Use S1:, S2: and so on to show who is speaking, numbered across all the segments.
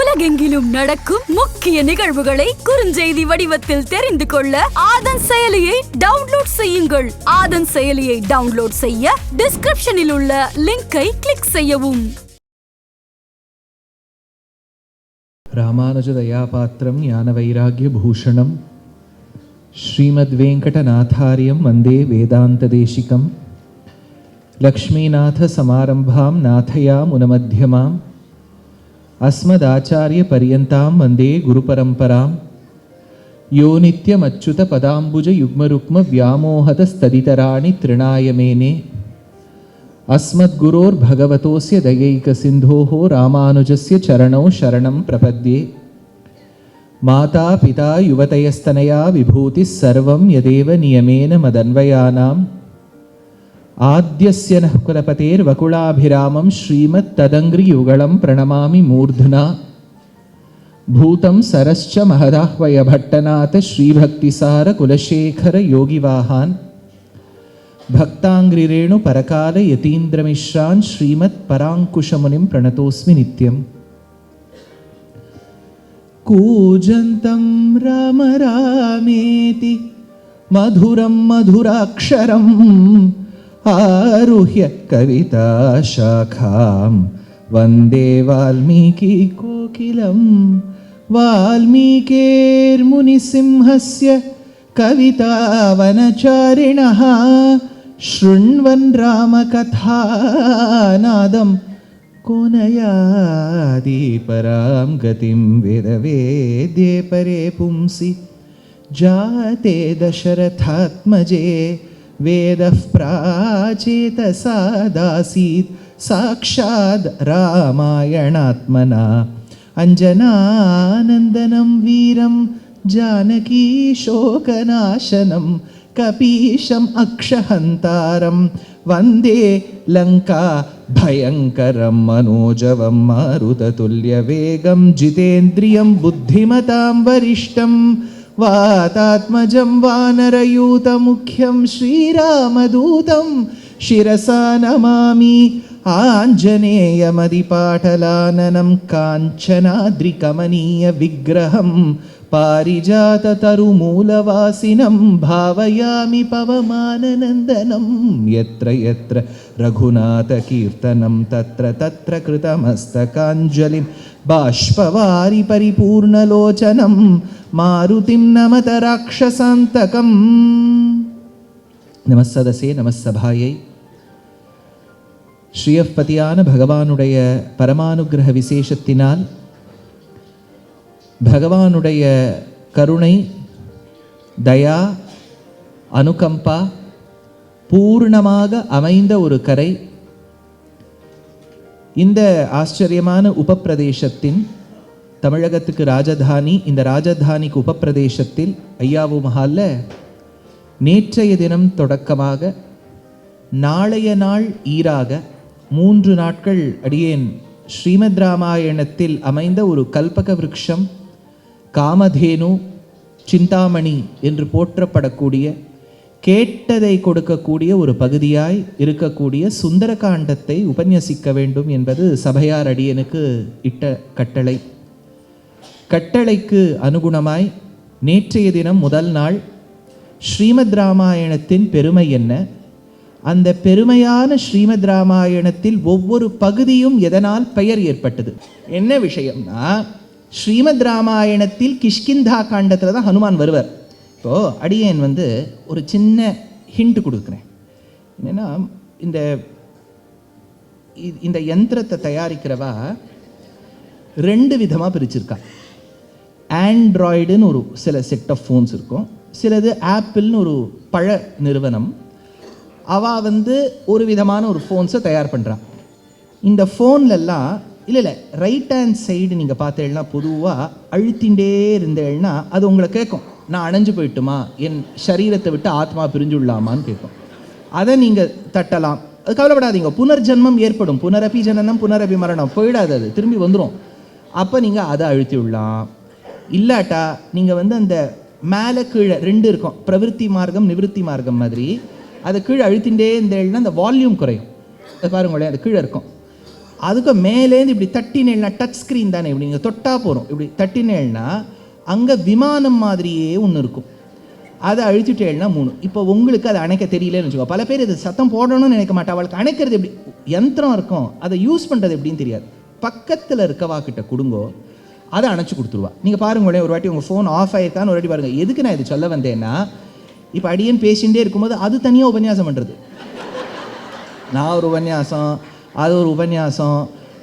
S1: உலகெங்கிலும் நடக்கும் முக்கிய நிகழ்வுகளை குறுஞ்செய்தி வடிவத்தில் தெரிந்து கொள்ள ஆதன் செயலியை டவுன்லோட் செய்யுங்கள். ஆதன் செயலியை டவுன்லோட் செய்ய டிஸ்கிரிப்ஷனில் உள்ள லிங்கை கிளிக் செய்யவும்.
S2: ராமானுஜ தயாபாத்திரம் ஞான வைராகிய பூஷணம் ஸ்ரீமத் வெங்கடநாதாரியம் வந்தே வேதாந்த தேசிகம். லக்ஷ்மீநாத சமாரம்பாம் நாதயா முனமத்தியமாம் அஸ்மதாச்சாரிய பரியந்தாம் வந்தே குரு பரம்பராம். யோ நித்யம் அச்சுத பதாம்புஜ யுக்மருக்ம வியாமோஹத ஸ்ததிதராணி த்ரிணாயமேனே அஸ்மத்குரோர் பகவதோஸ்ய தயைக சிந்தோஹோ ராமானுஜஸ்ய சரணௌ சரணம் பிரபத்யே. மாதா பிதா யுவதயஸ்தனயா விபூதி சர்வம் யதேவ நியமேன மதன்வயானாம். ஆத்யஸ்ய நः குலபதேர் வகுளாபிராமம் ஸ்ரீமத் ததங்கிரி யுகலம் பிரணமாமி மூர்த்னா. பூதம் சரஸ்ச மகதாஹ்வய பட்டநாத ஸ்ரீபக்திசார குலசேகர யோகிவாஹான். பக்தாங்கிரேணு பரகால யதீந்திரமிஸ்ரான் ஸ்ரீமத் பராங்குஷமுனிம் பிரணதோஸ்மி நித்யம். கூஜந்தம் ராம ராமேதி மதுரம் மதுராக்ஷரம் ஆருஹ்ய கவிதா சாகாம் வந்தே வால்மீகி கோகிலம். வால்மீகேர்முனிசிம்ஹஸ்ய கவிதா வனசாரிணः ஷ்ருண்வன் ராமகதாநாதம் கோனயாதி பராம் கதிம் வேதவேத்யே பரே பும்சி ஜாதே தசரதாத்மஜே வேதः பிராச்சேதசாதாசீத் சாக்ஷாத் ராமாயணாத்மனா. அஞ்சனானந்தனம் வீரம் ஜானகி சோகநாசனம் கபீஷம் அக்ஷஹந்தாரம் வந்தே லங்கா பயங்கரம் மனோஜவம் மாருததுல்யவேகம் ஜிதேந்திரியம் புத்திமதாம் வரிஷ்டம் வாதாத்மஜம் வானரயூதமுఖ్యం ஸ்ரீராமதூதம் சிரசா நமாமி. ஆஞ்சநேயமதிபாடலானனம் காஞ்சனாத்ரிகமனீய விக்கிரகம் பாரிஜாததருமூலவாசினம் பாவயாமி பவமானநந்தனம். யத்ர யத்ர ரகுநாதகீர்த்தனம் தத்ர தத்ர கிருதமஸ்தகாஞ்சலிம் பாஷ்பவாரி பரிபூர்ணலோச்சனம் மாருதிம் நமத ராக்ஷசாந்தகம். நமஸ்ஸதசே நமஸ்ஸபாயை. ஸ்ரீயப்பதியான பகவானுடைய பரமானுகிரக விசேஷத்தினால் பகவானுடைய கருணை, தயா, அனுகம்பா பூர்ணமாக அமைந்த ஒரு கரை இந்த ஆச்சரியமான உபப்பிரதேசத்தின், தமிழகத்துக்கு ராஜதானி, இந்த ராஜதானிக்கு உபப்பிரதேசத்தில் ஐயாவு மஹாலில் நேற்றைய தினம் தொடக்கமாக நாளைய நாள் ஈராக 3 நாட்கள் அடியேன் ஸ்ரீமத் ராமாயணத்தில் அமைந்த ஒரு கல்பக விருட்சம், காமதேனு, சிந்தாமணி என்று போற்றப்படக்கூடிய, கேட்டதை கொடுக்கக்கூடிய ஒரு பகுதியாய் இருக்கக்கூடிய சுந்தரகாண்டத்தை உபன்யசிக்க வேண்டும் என்பது சபையார் அடியனுக்கு இட்ட கட்டளை. கட்டளைக்கு அனுகுணமாய் நேற்றைய தினம் முதல் நாள் ஸ்ரீமத் ராமாயணத்தின் பெருமை என்ன, அந்த பெருமையான ஸ்ரீமத் ராமாயணத்தில் ஒவ்வொரு பகுதியும் எதனால் பெயர் ஏற்பட்டது, என்ன விஷயம்னா, ஸ்ரீமத் ராமாயணத்தில் கிஷ்கிந்தா காண்டத்தில் தான் ஹனுமான் வருவார். இப்போது அடியேன் ஒரு சின்ன ஹிண்ட் கொடுக்குறேன். என்னென்னா, இந்த யந்திரத்தை தயாரிக்கிறவா 2 விதமாக பிரிச்சிருக்கா. ஆண்ட்ராய்டுன்னு ஒரு சில செட் ஆஃப் ஃபோன்ஸ் இருக்கும், சிலது ஆப்பிள்னு ஒரு பழ நிறுவனம். அவள் ஒரு விதமான ஒரு ஃபோன்ஸை தயார் பண்ணுறான். இந்த ஃபோன்லெல்லாம் இல்லை ரைட் ஹேண்ட் சைடு நீங்கள் பார்த்தேன்னா பொதுவாக அழுத்திண்டே இருந்தேன்னா அது உங்களை கேட்கும், நான் அணைஞ்சு போயிட்டுமா, என் சரீரத்தை விட்டு ஆத்மா பிரிஞ்சுடலாமான்னு கேட்கும். அதை நீங்கள் தட்டலாம், அது கவலைப்படாதீங்க, புனர்ஜன்மம் ஏற்படும், புனரபி ஜனனம் புனரபி மரணம், போயிடாது, அது திரும்பி வந்துடும். அப்போ நீங்கள் அதை அழுத்தி விடலாம். இல்லாட்டா நீங்கள் அந்த மேலே கீழே 2 இருக்கும், பிரவிற்த்தி மார்க்கம் நிவிருத்தி மார்க்கம் மாதிரி, அதை கீழே அழுத்திண்டே இருந்தேன்னா அந்த வால்யூம் குறையும். அது பாருங்களேன், அது கீழே இருக்கும். அதுக்கு மேலேருந்து இப்படி தட்டினேல்னா டச் ஸ்க்ரீன் தானே, இப்படி நீங்கள் தொட்டா போகிறோம், இப்படி தட்டினேல்னா அங்கே விமானம் மாதிரியே ஒன்று இருக்கும், அதை அழிச்சுட்டேன்னா 3. இப்போ உங்களுக்கு அதை அணைக்க தெரியலன்னு வச்சுக்கோ. பல பேர் இது சத்தம் போடணும்னு நினைக்க மாட்டா, அவளுக்கு அணைக்கிறது எப்படி யந்திரம் இருக்கும், அதை யூஸ் பண்ணுறது எப்படின்னு தெரியாது. பக்கத்தில் இருக்கவா கிட்ட கொடுங்கோ, அதை அணைச்சி கொடுத்துருவா. நீங்கள் பாருங்களேன், ஒரு வாட்டி உங்கள் ஃபோன் ஆஃப் ஆகிருக்கான்னு ஒரு வாட்டி பாருங்கள். எதுக்கு நான் இது சொல்ல வந்தேன்னா, இப்போ அடியேன் பேசிகிட்டே இருக்கும்போது அது தனியாக உபன்யாசம் பண்ணுறது, நான் ஒரு உபன்யாசம், அது ஒரு உபன்யாசம்.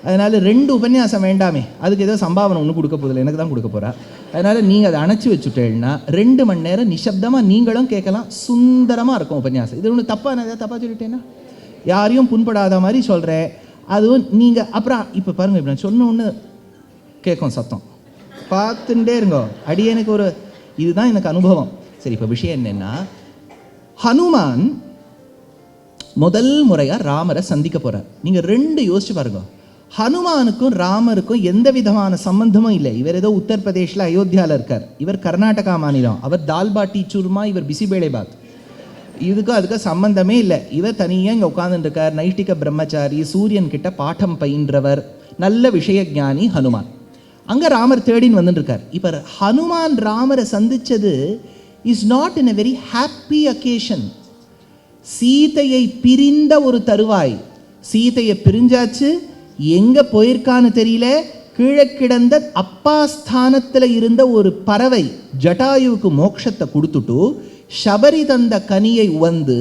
S2: அதனால் 2 உபன்யாசம் வேண்டாமே, அதுக்கு ஏதோ சம்பாவனை ஒன்று கொடுக்க போதில்லை, எனக்கு தான் கொடுக்க போகிறா. அதனால் நீங்கள் அதை அணைச்சி வச்சுட்டேன்னா 2 மணி நேரம் நிசப்தமாக நீங்களும் கேட்கலாம், சுந்தரமாக இருக்கும் உபன்யாசம். இது ஒன்று தப்பாக, நான் ஏதாவது தப்பாக சொல்லிட்டேன்னா யாரையும் புண்படாத மாதிரி சொல்கிறேன். அதுவும் நீங்கள் அப்புறம் இப்போ பாருங்கள், இப்போ நான் சொன்ன ஒன்று கேட்கும் சத்தம், பார்த்துட்டே இருங்கோ. அடியேனுக்கு ஒரு இதுதான் எனக்கு அனுபவம். சரி, இப்போ விஷயம் என்னென்னா, ஹனுமான் முதல் முறையாக ராமரை சந்திக்க போகிறார். நீங்கள் 2 யோசிச்சு பாருங்க, ஹனுமானுக்கும் ராமருக்கும் எந்த விதமான சம்பந்தமும் இல்லை. இவர் ஏதோ உத்தரப்பிரதேஷில் அயோத்தியாவில் இருக்கார், இவர் கர்நாடகா மாநிலம், அவர் தால்பாட்டி சூர்மா, இவர் பிசிபேளை பாத், இதுக்கும் அதுக்கு சம்பந்தமே இல்லை. இவர் தனியாக இங்கே உட்காந்துருக்கார், நைஷ்டிக பிரம்மச்சாரி, சூரியன் கிட்ட பாடம் பயின்றவர், நல்ல விஷய ஞானி ஹனுமான். அங்கே ராமர் தேடின்னு வந்துட்டுருக்கார். இப்போ ஹனுமான் ராமரை சந்தித்தது is not in a very happy occasion. சீதையை பிரிந்த ஒரு தருவாய், சீதையை பிரிஞ்சாச்சு, எங்கே போயிருக்கான்னு தெரியல, கீழே கிடந்த அப்பா ஸ்தானத்தில் இருந்த ஒரு பறவை ஜட்டாயுவுக்கு மோட்சத்தை கொடுத்துட்டு ஷபரி தந்த கனியை உவந்து,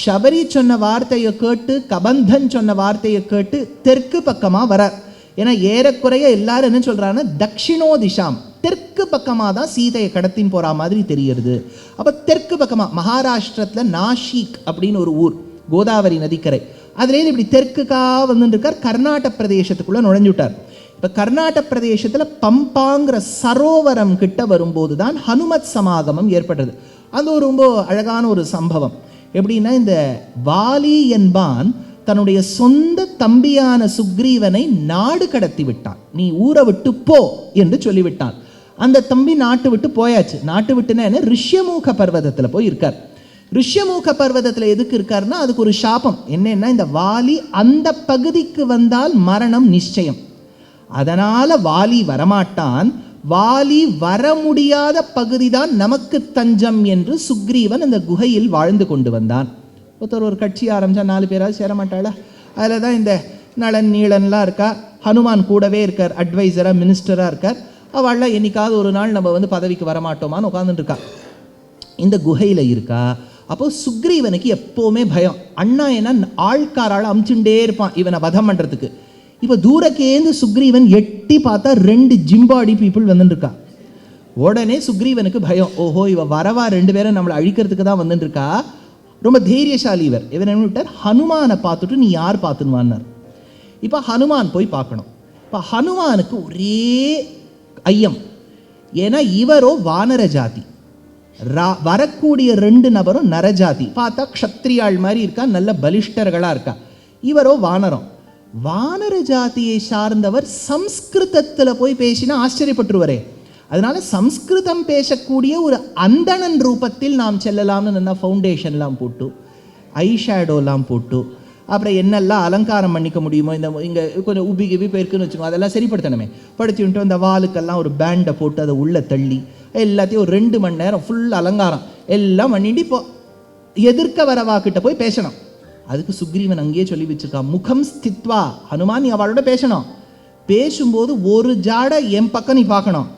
S2: ஷபரி சொன்ன வார்த்தையை கேட்டு, கபந்தன் சொன்ன வார்த்தையை கேட்டு தெற்கு பக்கமாக வரார். ஏன்னா ஏறக்குறைய எல்லாரும் என்ன சொல்கிறாங்கன்னா, தக்ஷிணோ திஷாம், தெற்கு பக்கமாக தான் சீதையை கடத்தின்னு போகிற மாதிரி தெரிகிறது. அப்போ தெற்கு பக்கமாக மகாராஷ்டிரத்தில் நாஷிக் அப்படின்னு ஒரு ஊர், கோதாவரி நதிக்கரை, அதுலேருந்து இப்படி தெற்குக்காக வந்துட்டுருக்கார், கர்நாடக பிரதேசத்துக்குள்ளே நுழைஞ்சுட்டார். இப்போ கர்நாடக பிரதேசத்தில் பம்பாங்கிற சரோவரம் கிட்ட வரும்போது தான் ஹனுமத் சமாகமம் ஏற்பட்டது. அது ஒரு ரொம்ப அழகான ஒரு சம்பவம். எப்படின்னா, இந்த வாலி என்பான் தன்னுடைய சொந்த தம்பியான சுக்ரீவனை நாடு கடத்தி விட்டான். நீ ஊரை விட்டு போ என்று சொல்லிவிட்டான். அந்த தம்பி நாட்டு விட்டு போயாச்சு. நாட்டு விட்டுனா என்ன, ரிஷ்யமூக பர்வதத்தில் போய் இருக்கார். ரிஷ்யமூக பர்வதத்தில் எதுக்கு இருக்காருன்னா, அதுக்கு ஒரு சாபம் என்னன்னா, இந்த வாலி அந்த பகுதிக்கு வந்தால் மரணம் நிச்சயம், அதனால் வாலி வரமாட்டான். வாலி வர முடியாத பகுதி தான் நமக்கு தஞ்சம் என்று சுக்ரீவன் அந்த குகையில் வாழ்ந்து கொண்டு வந்தான். ஒருத்தர் ஒரு கட்சி ஆரம்பித்தா 4 பேராவது சேர மாட்டாளா? அதில் தான் இந்த நளன் நீளன்லாம் இருக்கா. ஹனுமான் கூடவே இருக்கார், அட்வைசராக, மினிஸ்டராக இருக்கார். அவள்லாம் என்னைக்காவது ஒரு நாள் நம்ம பதவிக்கு வரமாட்டோமான்னு உட்காந்துட்டு இருக்கா, இந்த குகையில் இருக்கா. அப்போது சுக்ரீவனுக்கு எப்போவுமே பயம். அண்ணா என்ன ஆள்காரால் அமுச்சுட்டே இருப்பான் இவனை வதம் பண்ணுறதுக்கு. இப்போ தூரக்கேந்து சுக்ரீவன் எட்டி பார்த்தா 2 ஜிம்பாடி பீப்புள் வந்துட்டுருக்கா. உடனே சுக்ரீவனுக்கு பயம், ஓஹோ இவ வரவா 2 பேரும் நம்மளை அழிக்கிறதுக்கு தான் வந்துட்டுருக்கா. ரொம்ப தைரியசாலி இவர். இவர் என்ன விட்டார், ஹனுமானை பார்த்துட்டு நீ யார் பார்த்துன்னுவான்னார். இப்போ ஹனுமான் போய் பார்க்கணும். இப்போ ஹனுமானுக்கு ஒரே ஐயம், ஏன்னா இவரோ வானர ஜாதி, வரக்கூடிய 2 நபரும் நரஜாதி. பார்த்தா க்ஷத்ரியாள் மாதிரி இருக்கா, நல்ல பலிஷ்டர்களாக இருக்கா. இவரோ வானரம், வானர ஜாதியை சார்ந்தவர். சம்ஸ்கிருதத்தில் போய் பேசினா ஆச்சரியப்பட்டுருவரே. அதனால சம்ஸ்கிருதம் பேசக்கூடிய ஒரு அந்தணன் ரூபத்தில் நாம் செல்லலாம்னு நல்லா ஃபவுண்டேஷன்லாம் போட்டு, ஐஷேடோலாம் போட்டு, அப்புறம் என்னெல்லாம் அலங்காரம் பண்ணிக்க முடியுமோ, இந்த இங்கே கொஞ்சம் உபி கிபி போயிருக்குன்னு வச்சுக்கோங்க, அதெல்லாம் சரிப்படுத்தணுமே. படுத்திவிட்டு அந்த வாளுக்கெல்லாம் ஒரு பேண்டை போட்டு அதை உள்ளே தள்ளி எல்லாத்தையும் ஒரு 2 மணி நேரம் ஃபுல் அலங்காரம் எல்லாம் பண்ணிட்டு இப்போ எதிர்க்க வரவாக்கிட்ட போய் பேசணும். அதுக்கு சுக்ரீவன் அங்கேயே சொல்லி வச்சிருக்கான், முகம் ஸ்தித்வா, ஹனுமான் நீ அவளோட பேசணும். பேசும்போது ஒரு ஜாடை என் பக்கம் நீ பார்க்கணும்.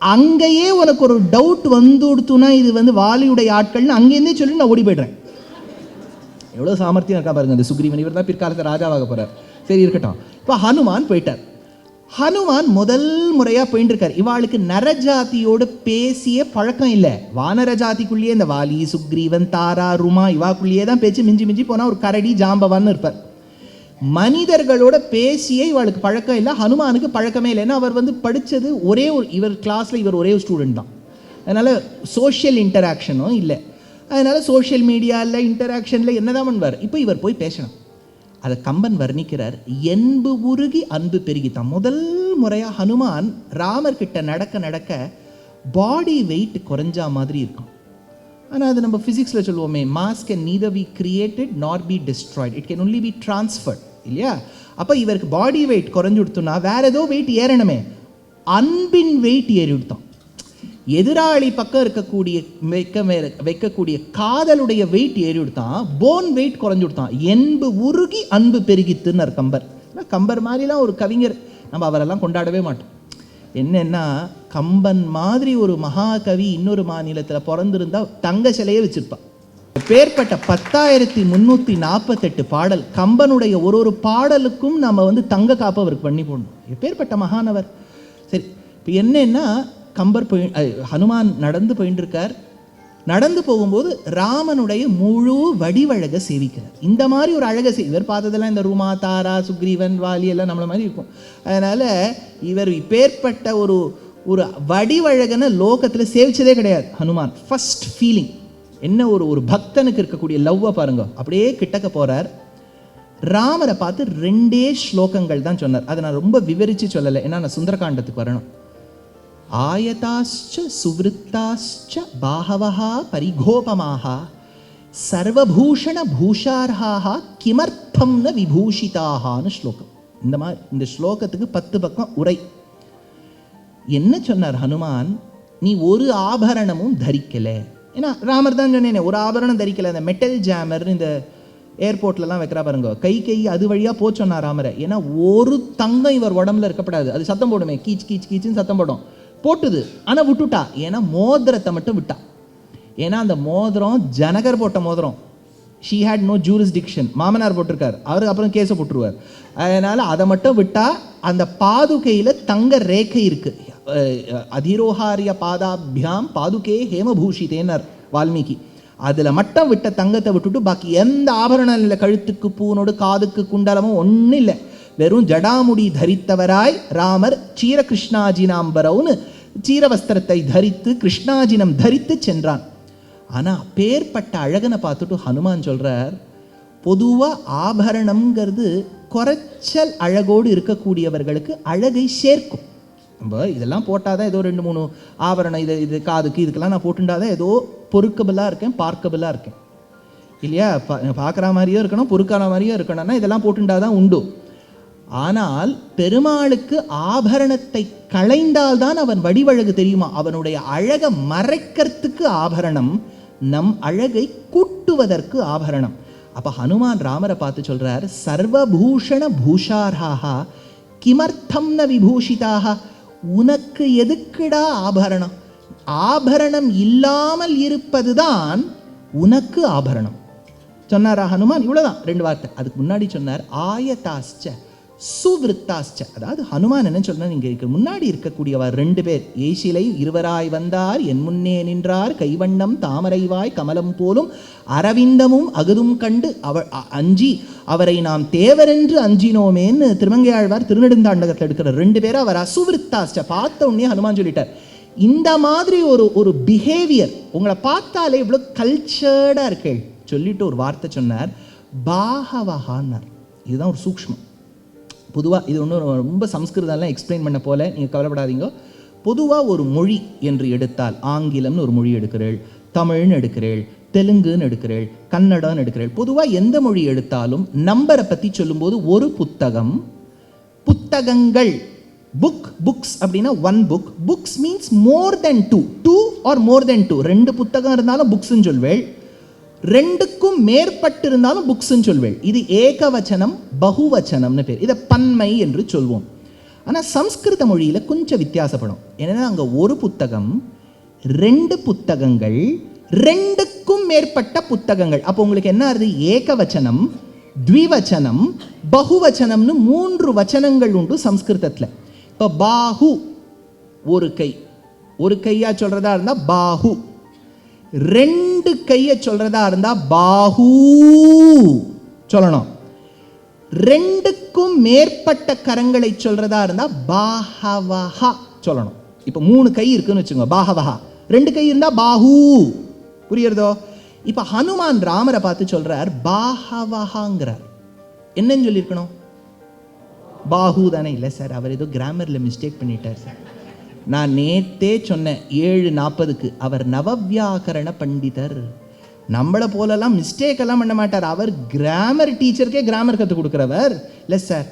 S2: அங்கேயே உனக்கு ஒரு டவுட் வந்துடுத்துனா இது வாலியுடைய ஆட்கள்னு அங்கேருந்தே சொல்லி நான் ஓடி போய்ட்றேன். எவ்வளோ சாமர்த்தியம் இருக்கா பாருங்க அந்த சுக்ரீவன். இவர் தான் பிற்காலத்தை ராஜாவாக போகிறார். சரி இருக்கட்டும். இப்போ ஹனுமான் போயிட்டார். ஹனுமான் முதல் முறையாக போயிட்டு இருக்கார். இவாளுக்கு நரஜாதியோடு பேசிய பழக்கம் இல்லை. வானர ஜாதிக்குள்ளேயே இந்த வாலி, சுக்ரீவன், தாரா, ருமா இவாக்குள்ளேயே தான் பேச்சு. மிஞ்சி மிஞ்சி போனால் ஒரு கரடி, ஜாம்பவான்னு இருப்பார். மனிதர்களோட பேசியே இவளுக்கு பழக்கம் இல்லை. ஹனுமானுக்கு பழக்கமே இல்லை. ஏன்னா அவர் படித்தது ஒரே ஒரு, இவர் கிளாஸில் இவர் ஒரே ஒரு ஸ்டூடெண்ட் தான். அதனால் சோஷியல் இன்டராக்ஷனும் இல்லை. அதனால் சோஷியல் மீடியாவில் இன்டராக்ஷனில் என்ன தான் பண்ணுவார். இப்போ இவர் போய் பேசணும். அதை கம்பன் வர்ணிக்கிறார், என்பு உருகி அன்பு பெருகித்தான். முதல் முறையாக ஹனுமான் ராமர்கிட்ட நடக்க நடக்க பாடி வெயிட் குறைஞ்சா மாதிரி இருக்கும். ஆனால் அது நம்ம ஃபிசிக்ஸில் சொல்லுவோமே, mass can neither be created nor be destroyed, it can only be transferred இல்லையா? அப்போ இவருக்கு பாடி வெயிட் குறைஞ்சு கொடுத்தோம்னா வேற ஏதோ வெயிட் ஏறணுமே, அன்பின் வெயிட் ஏறி விடுத்தோம். எதிராளி பக்கம் இருக்கக்கூடிய வைக்கக்கூடிய காதலுடைய வெயிட் ஏறி விடுத்தான், போன் வெயிட் குறைஞ்சு விடுத்தான். என்பு உருகி அன்பு பெருகித்துன்னு கம்பர். கம்பர் மாதிரிலாம் ஒரு கவிஞர் நம்ம அவரெல்லாம் கொண்டாடவே மாட்டோம். என்னன்னா கம்பன் மாதிரி ஒரு மகாகவி இன்னொரு மாநிலத்தில் பிறந்திருந்தா தங்க சிலையே வச்சிருப்பான். பேர்பட்ட 10,348 பாடல், கம்பனுடைய ஒரு பாடலுக்கும் நம்ம தங்க காப்பு அவருக்கு பண்ணி போடணும். எப்பேற்பட்ட மகானவர். சரி, இப்போ என்னன்னா கம்பர் ஹனுமான் நடந்து போயிட்டு இருக்கார். நடந்து போகும்போது ராமனுடைய முழு வடிவழகை சேவிக்கிறார். இந்த மாதிரி ஒரு அழகை இவர் பார்த்ததெல்லாம் இந்த ரூமா, தாரா, சுக்ரீவன், வாலி எல்லாம் நம்மள மாதிரி இருக்கும். அதனால இவர் இப்பேற்பட்ட ஒரு ஒரு வடிவழகனை லோகத்தில் சேவிச்சதே கிடையாது ஹனுமான். ஃபர்ஸ்ட் ஃபீலிங் என்ன, ஒரு பக்தனுக்கு இருக்கக்கூடிய லவ்வை பாருங்க. அப்படியே கிட்டக்க போறார். ராமரை பார்த்து 2 ஸ்லோகங்கள் தான் சொன்னார். அதை நான் ரொம்ப விவரித்து சொல்லலை, ஏன்னா நான் சுந்தரகாண்டத்துக்கு வரணும். ஆயதாஸ்ச சுவிருத்தாஸ்ச பாஹவஹா பரிகோபமாக சர்வபூஷண பூஷார்ஹாஹா கிமர்த்தம் ந விபூஷிதாஹான்னு ஸ்லோகம். இந்த ஸ்லோகத்துக்கு 10 பக்கம் உரை. என்ன சொன்னார் ஹனுமான்? நீ ஒரு ஆபரணமும் தரிக்கலை. ஏன்னா ராமர் தான் சொன்னேனே, ஒரு ஆபரணம் தரிக்கலை. அந்த மெட்டல் ஜாமர் இந்த ஏர்போர்ட்லலாம் வைக்கிறா பாருங்க, கை அது வழியாக போச்சோன்னா ராமரை. ஏன்னா ஒரு தங்கம் இவர் உடம்புல இருக்கப்படாது. அது சத்தம் போடுமே, கீச் கீச் கீச்சுன்னு சத்தம் போடும். போட்டுது, ஆனால் விட்டுட்டா. ஏன்னா மோதிரத்தை மட்டும் விட்டா. ஏன்னா அந்த மோதிரம் ஜனகர் போட்ட மோதிரம். She had no jurisdiction. மாமனார் போட்டிருக்கார், அவருக்கு அப்புறம் கேஸை போட்டுருவார். அதனால் அதை மட்டும் விட்டா. அந்த பாதுகையில் தங்க ரேகை இருக்கு. அதிரோஹாரிய பாதாபியாம் பாதுகே ஹேமபூஷிதேனர் வால்மீகி. அதில் மட்டும் விட்ட தங்கத்தை விட்டுட்டு பாக்கி எந்த ஆபரணம் இல்லை. கழுத்துக்கு பூனோடு, காதுக்கு குண்டலமும் ஒன்றும் இல்லை. வெறும் ஜடாமுடி தரித்தவராய் ராமர் சீர கிருஷ்ணாஜினாம்பரவுன்னு சீரவஸ்திரத்தை தரித்து கிருஷ்ணாஜினம் தரித்து சென்றான். ஆனால் பேர்பட்ட அழகனை பார்த்துட்டு ஹனுமான் சொல்றார், பொதுவாக ஆபரணம்ங்கிறது குறைச்சல் அழகோடு இருக்கக்கூடியவர்களுக்கு அழகை சேர்க்கும். நம்ம இதெல்லாம் போட்டாதான் ஏதோ 2-3 ஆபரணம், இது காதுக்கு இதுக்கெல்லாம் நான் போட்டுட்டாதான் ஏதோ பொறுக்கபிளாக இருக்கேன், பார்க்கபிளாக இருக்கேன் இல்லையா? பார்க்குற மாதிரியும் இருக்கணும், பொறுக்கான மாதிரியும் இருக்கணும்னா இதெல்லாம் போட்டுட்டாதான் உண்டு. ஆனால் பெருமாளுக்கு ஆபரணத்தை களைந்தால்தான் அவன் வடிவழகு தெரியுமா? அவனுடைய அழகை மறைக்கிறதுக்கு ஆபரணம், நம் அழகை கூட்டுவதற்கு ஆபரணம். அப்ப ஹனுமான் ராமரை பார்த்து சொல்றார், சர்வபூஷண பூஷார்ஹாஹா கிமர்த்தம் ந விபூஷிதாக. உனக்கு எதுக்குடா ஆபரணம்? ஆபரணம் இல்லாமல் இருப்பதுதான் உனக்கு ஆபரணம் சொன்னாரா ஹனுமான்? இவ்வளவுதான் 2 வார்த்தை. அதுக்கு முன்னாடி சொன்னார் ஆயதாஸ்ச சுவிருத்தாஸ்ச. அதாவது ஹனுமான் என்ன சொல்றார், இங்க முன்னாடி இருக்கக்கூடியவர் 2 பேர். ஏசிலை இருவராய் வந்தார், என் முன்னே நின்றார், கைவண்ணம் தாமரைவாய் கமலம் போலும் அரவிந்தமும் அகுதும் கண்டு அஞ்சி அவரை நாம் தேவரென்று அஞ்சினோமேன்னு திருமங்கையாழ்வார் திருநெடுந்தாண்டகத்தில் எடுக்கிற 2 பேரை அவர் அசுவிருத்தாஸ்ச. பார்த்த உடனே ஹனுமான் சொல்லிட்டார், இந்த மாதிரி ஒரு பிஹேவியர் உங்களை பார்த்தாலே இவ்வளோ கல்ச்சர்டாக இருக்கே சொல்லிட்டு ஒரு வார்த்தை சொன்னார், பாஹவஹான்னார். இதுதான் ஒரு சூக்ஷ்மம். பொதுவாக இது ஒன்றும் ரொம்ப சம்ஸ்கிருதம்லாம் எக்ஸ்பிளைன் பண்ண போல, நீங்கள் கவலைப்படாதீங்க. பொதுவாக ஒரு மொழி என்று எடுத்தால் ஆங்கிலம்னு ஒரு மொழி எடுக்கிறேள், தமிழ்னு எடுக்கிறேள், தெலுங்குன்னு எடுக்கிறேள், கன்னடம்னு எடுக்கிறேள். பொதுவாக எந்த மொழி எடுத்தாலும் நம்பரை பற்றி சொல்லும்போது ஒரு புத்தகம், புத்தகங்கள், புக்ஸ் அப்படின்னா 1 book. புக்ஸ் மீன்ஸ் மோர் தென் 2 ஆர் மோர் தென் 2. 2 புத்தகம் இருந்தாலும் புக்ஸ்ன்னு சொல்வேள், 2க்கும் மேற்பட்டு இருந்தாலும் புக்ஸ்ன்னு சொல்வேள். இது ஏகவச்சனம் பகுவச்சனம்னு பேர். இதை பன்மை என்று சொல்வோம். ஆனால் சம்ஸ்கிருத மொழியில் கொஞ்சம் வித்தியாசப்படும். ஏன்னா அங்கே ஒரு புத்தகம், 2 புத்தகங்கள், 2க்கும் மேற்பட்ட புத்தகங்கள். அப்போ உங்களுக்கு என்ன ஆகுது? ஏகவச்சனம், த்விவச்சனம், பகுவச்சனம்னு 3 வச்சனங்கள் உண்டு சம்ஸ்கிருதத்தில். இப்போ பாஹு ஒரு கை, ஒரு கையா சொல்றதா இருந்தா பாஹு, 2 கையை சொல்றதா இருந்தா பாஹூ சொல்லணும், 2க்கும் மேற்பட்ட கரங்களை சொல்றதா இருந்தா பாஹவஹா சொல்லணும். இப்போ 3 கை இருக்குன்னு வச்சுக்கோங்க, பாஹவஹா. 2 கை இருந்தா பாஹூ. புரியுறதோ? இப்போ ஹனுமான் ராமரை பார்த்து சொல்றார் பாஹவஹாங்கிறார். என்னன்னு சொல்லியிருக்கணும்? பாஹூ தானே? இல்லை சார், அவர் ஏதோ கிராமரில் மிஸ்டேக் பண்ணிட்டார் சார். நான் நேத்தே சொன்னேன் 7:40க்கு, அவர் நவவியாக்கரண பண்டிதர். நம்மளை போலலாம் மிஸ்டேக் எல்லாம் பண்ண மாட்டார். அவர் கிராமர் டீச்சருக்கே கிராமர் கற்றுக் கொடுக்குறவர் இல்லை sir.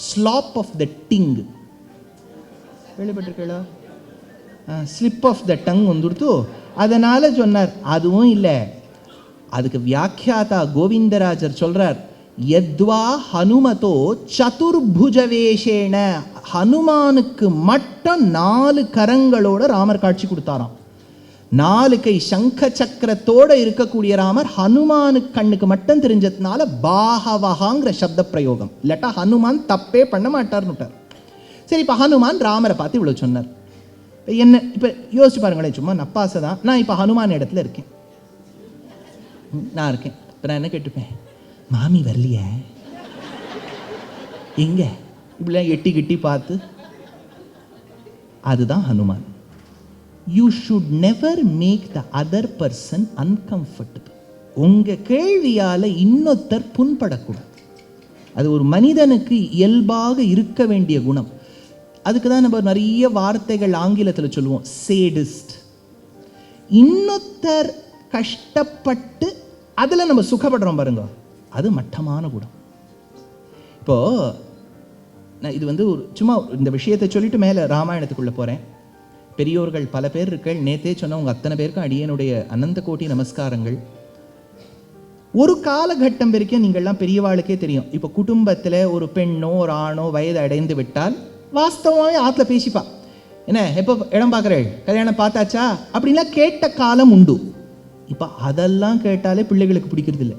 S2: Slap of the thing கேள்விப்பட்டிருக்கீங்களா? ஸ்லிப் ஆஃப் த டங் வந்துடுத்து. அதனால சொன்னார் அதுவும் இல்லை. அதுக்கு வியாக்கியாதா கோவிந்தராஜர் சொல்றார், யத்வா ஹனுமதோ சதுர்புஜவேஷேன, ஹனுமானுக்கு மட்டும் 4 கரங்களோட ராமர் காட்சி கொடுத்தாராம். 4 கை சங்க சக்கரத்தோட இருக்கக்கூடிய ராமர் ஹனுமானுக்கு கண்ணுக்கு மட்டும் தெரிஞ்சதுனால பாகவகாங்கிற சப்த பிரயோகம். இல்லாட்டா ஹனுமான் தப்பே பண்ண மாட்டார்னுட்டார். சரி, இப்போ ஹனுமான் ராமரை பார்த்து இவ்வளோ சொன்னார். என்ன இப்போ யோசிச்சு பாருங்களேன், சும்மா நப்பாசை தான். நான் இப்போ ஹனுமான் இடத்துல இருக்கேன், நான் இருக்கேன். இப்போ நான் என்ன கேட்டுப்பேன், மாமி வரலையே எங்க, இப்படிலாம் எட்டி கிட்டி பார்த்து. அதுதான் Hanuman. You should never make the other person uncomfortable. உங்கள் கேள்வியால் இன்னொருத்தர் புண்படக்கூடாது. அது ஒரு மனிதனுக்கு இயல்பாக இருக்க வேண்டிய குணம். அதுக்கு தான் நம்ம நிறைய வார்த்தைகள் ஆங்கிலத்தில் சொல்லுவோம், சேடிஸ்ட். இன்னொருத்தர் கஷ்டப்பட்டு அதில் நம்ம சுகப்படுறோம் பாருங்க, அது மட்டமான குணம். இப்போது நான் இது ஒரு சும்மா இந்த விஷயத்தை சொல்லிட்டு மேலே ராமாயணத்துக்குள்ளே போகிறேன். பெரியோர்கள் பல பேர் இருக்கள். நேற்றே சொன்ன உங்கள் அத்தனை பேருக்கும் அடியனுடைய அனந்த கோட்டி நமஸ்காரங்கள். ஒரு காலகட்டம் வரைக்கும் நீங்கள்லாம் பெரியவாளுக்கே தெரியும். இப்போ குடும்பத்தில் ஒரு பெண்ணோ ஒரு ஆணோ வயது அடைந்து விட்டால் வாஸ்தவமாகவே ஆற்றுல பேசிப்பா, என்ன எப்போ இடம் பார்க்குறேள், கல்யாணம் பார்த்தாச்சா அப்படின்லாம் கேட்ட காலம் உண்டு. இப்போ அதெல்லாம் கேட்டாலே பிள்ளைகளுக்கு பிடிக்கிறது இல்லை.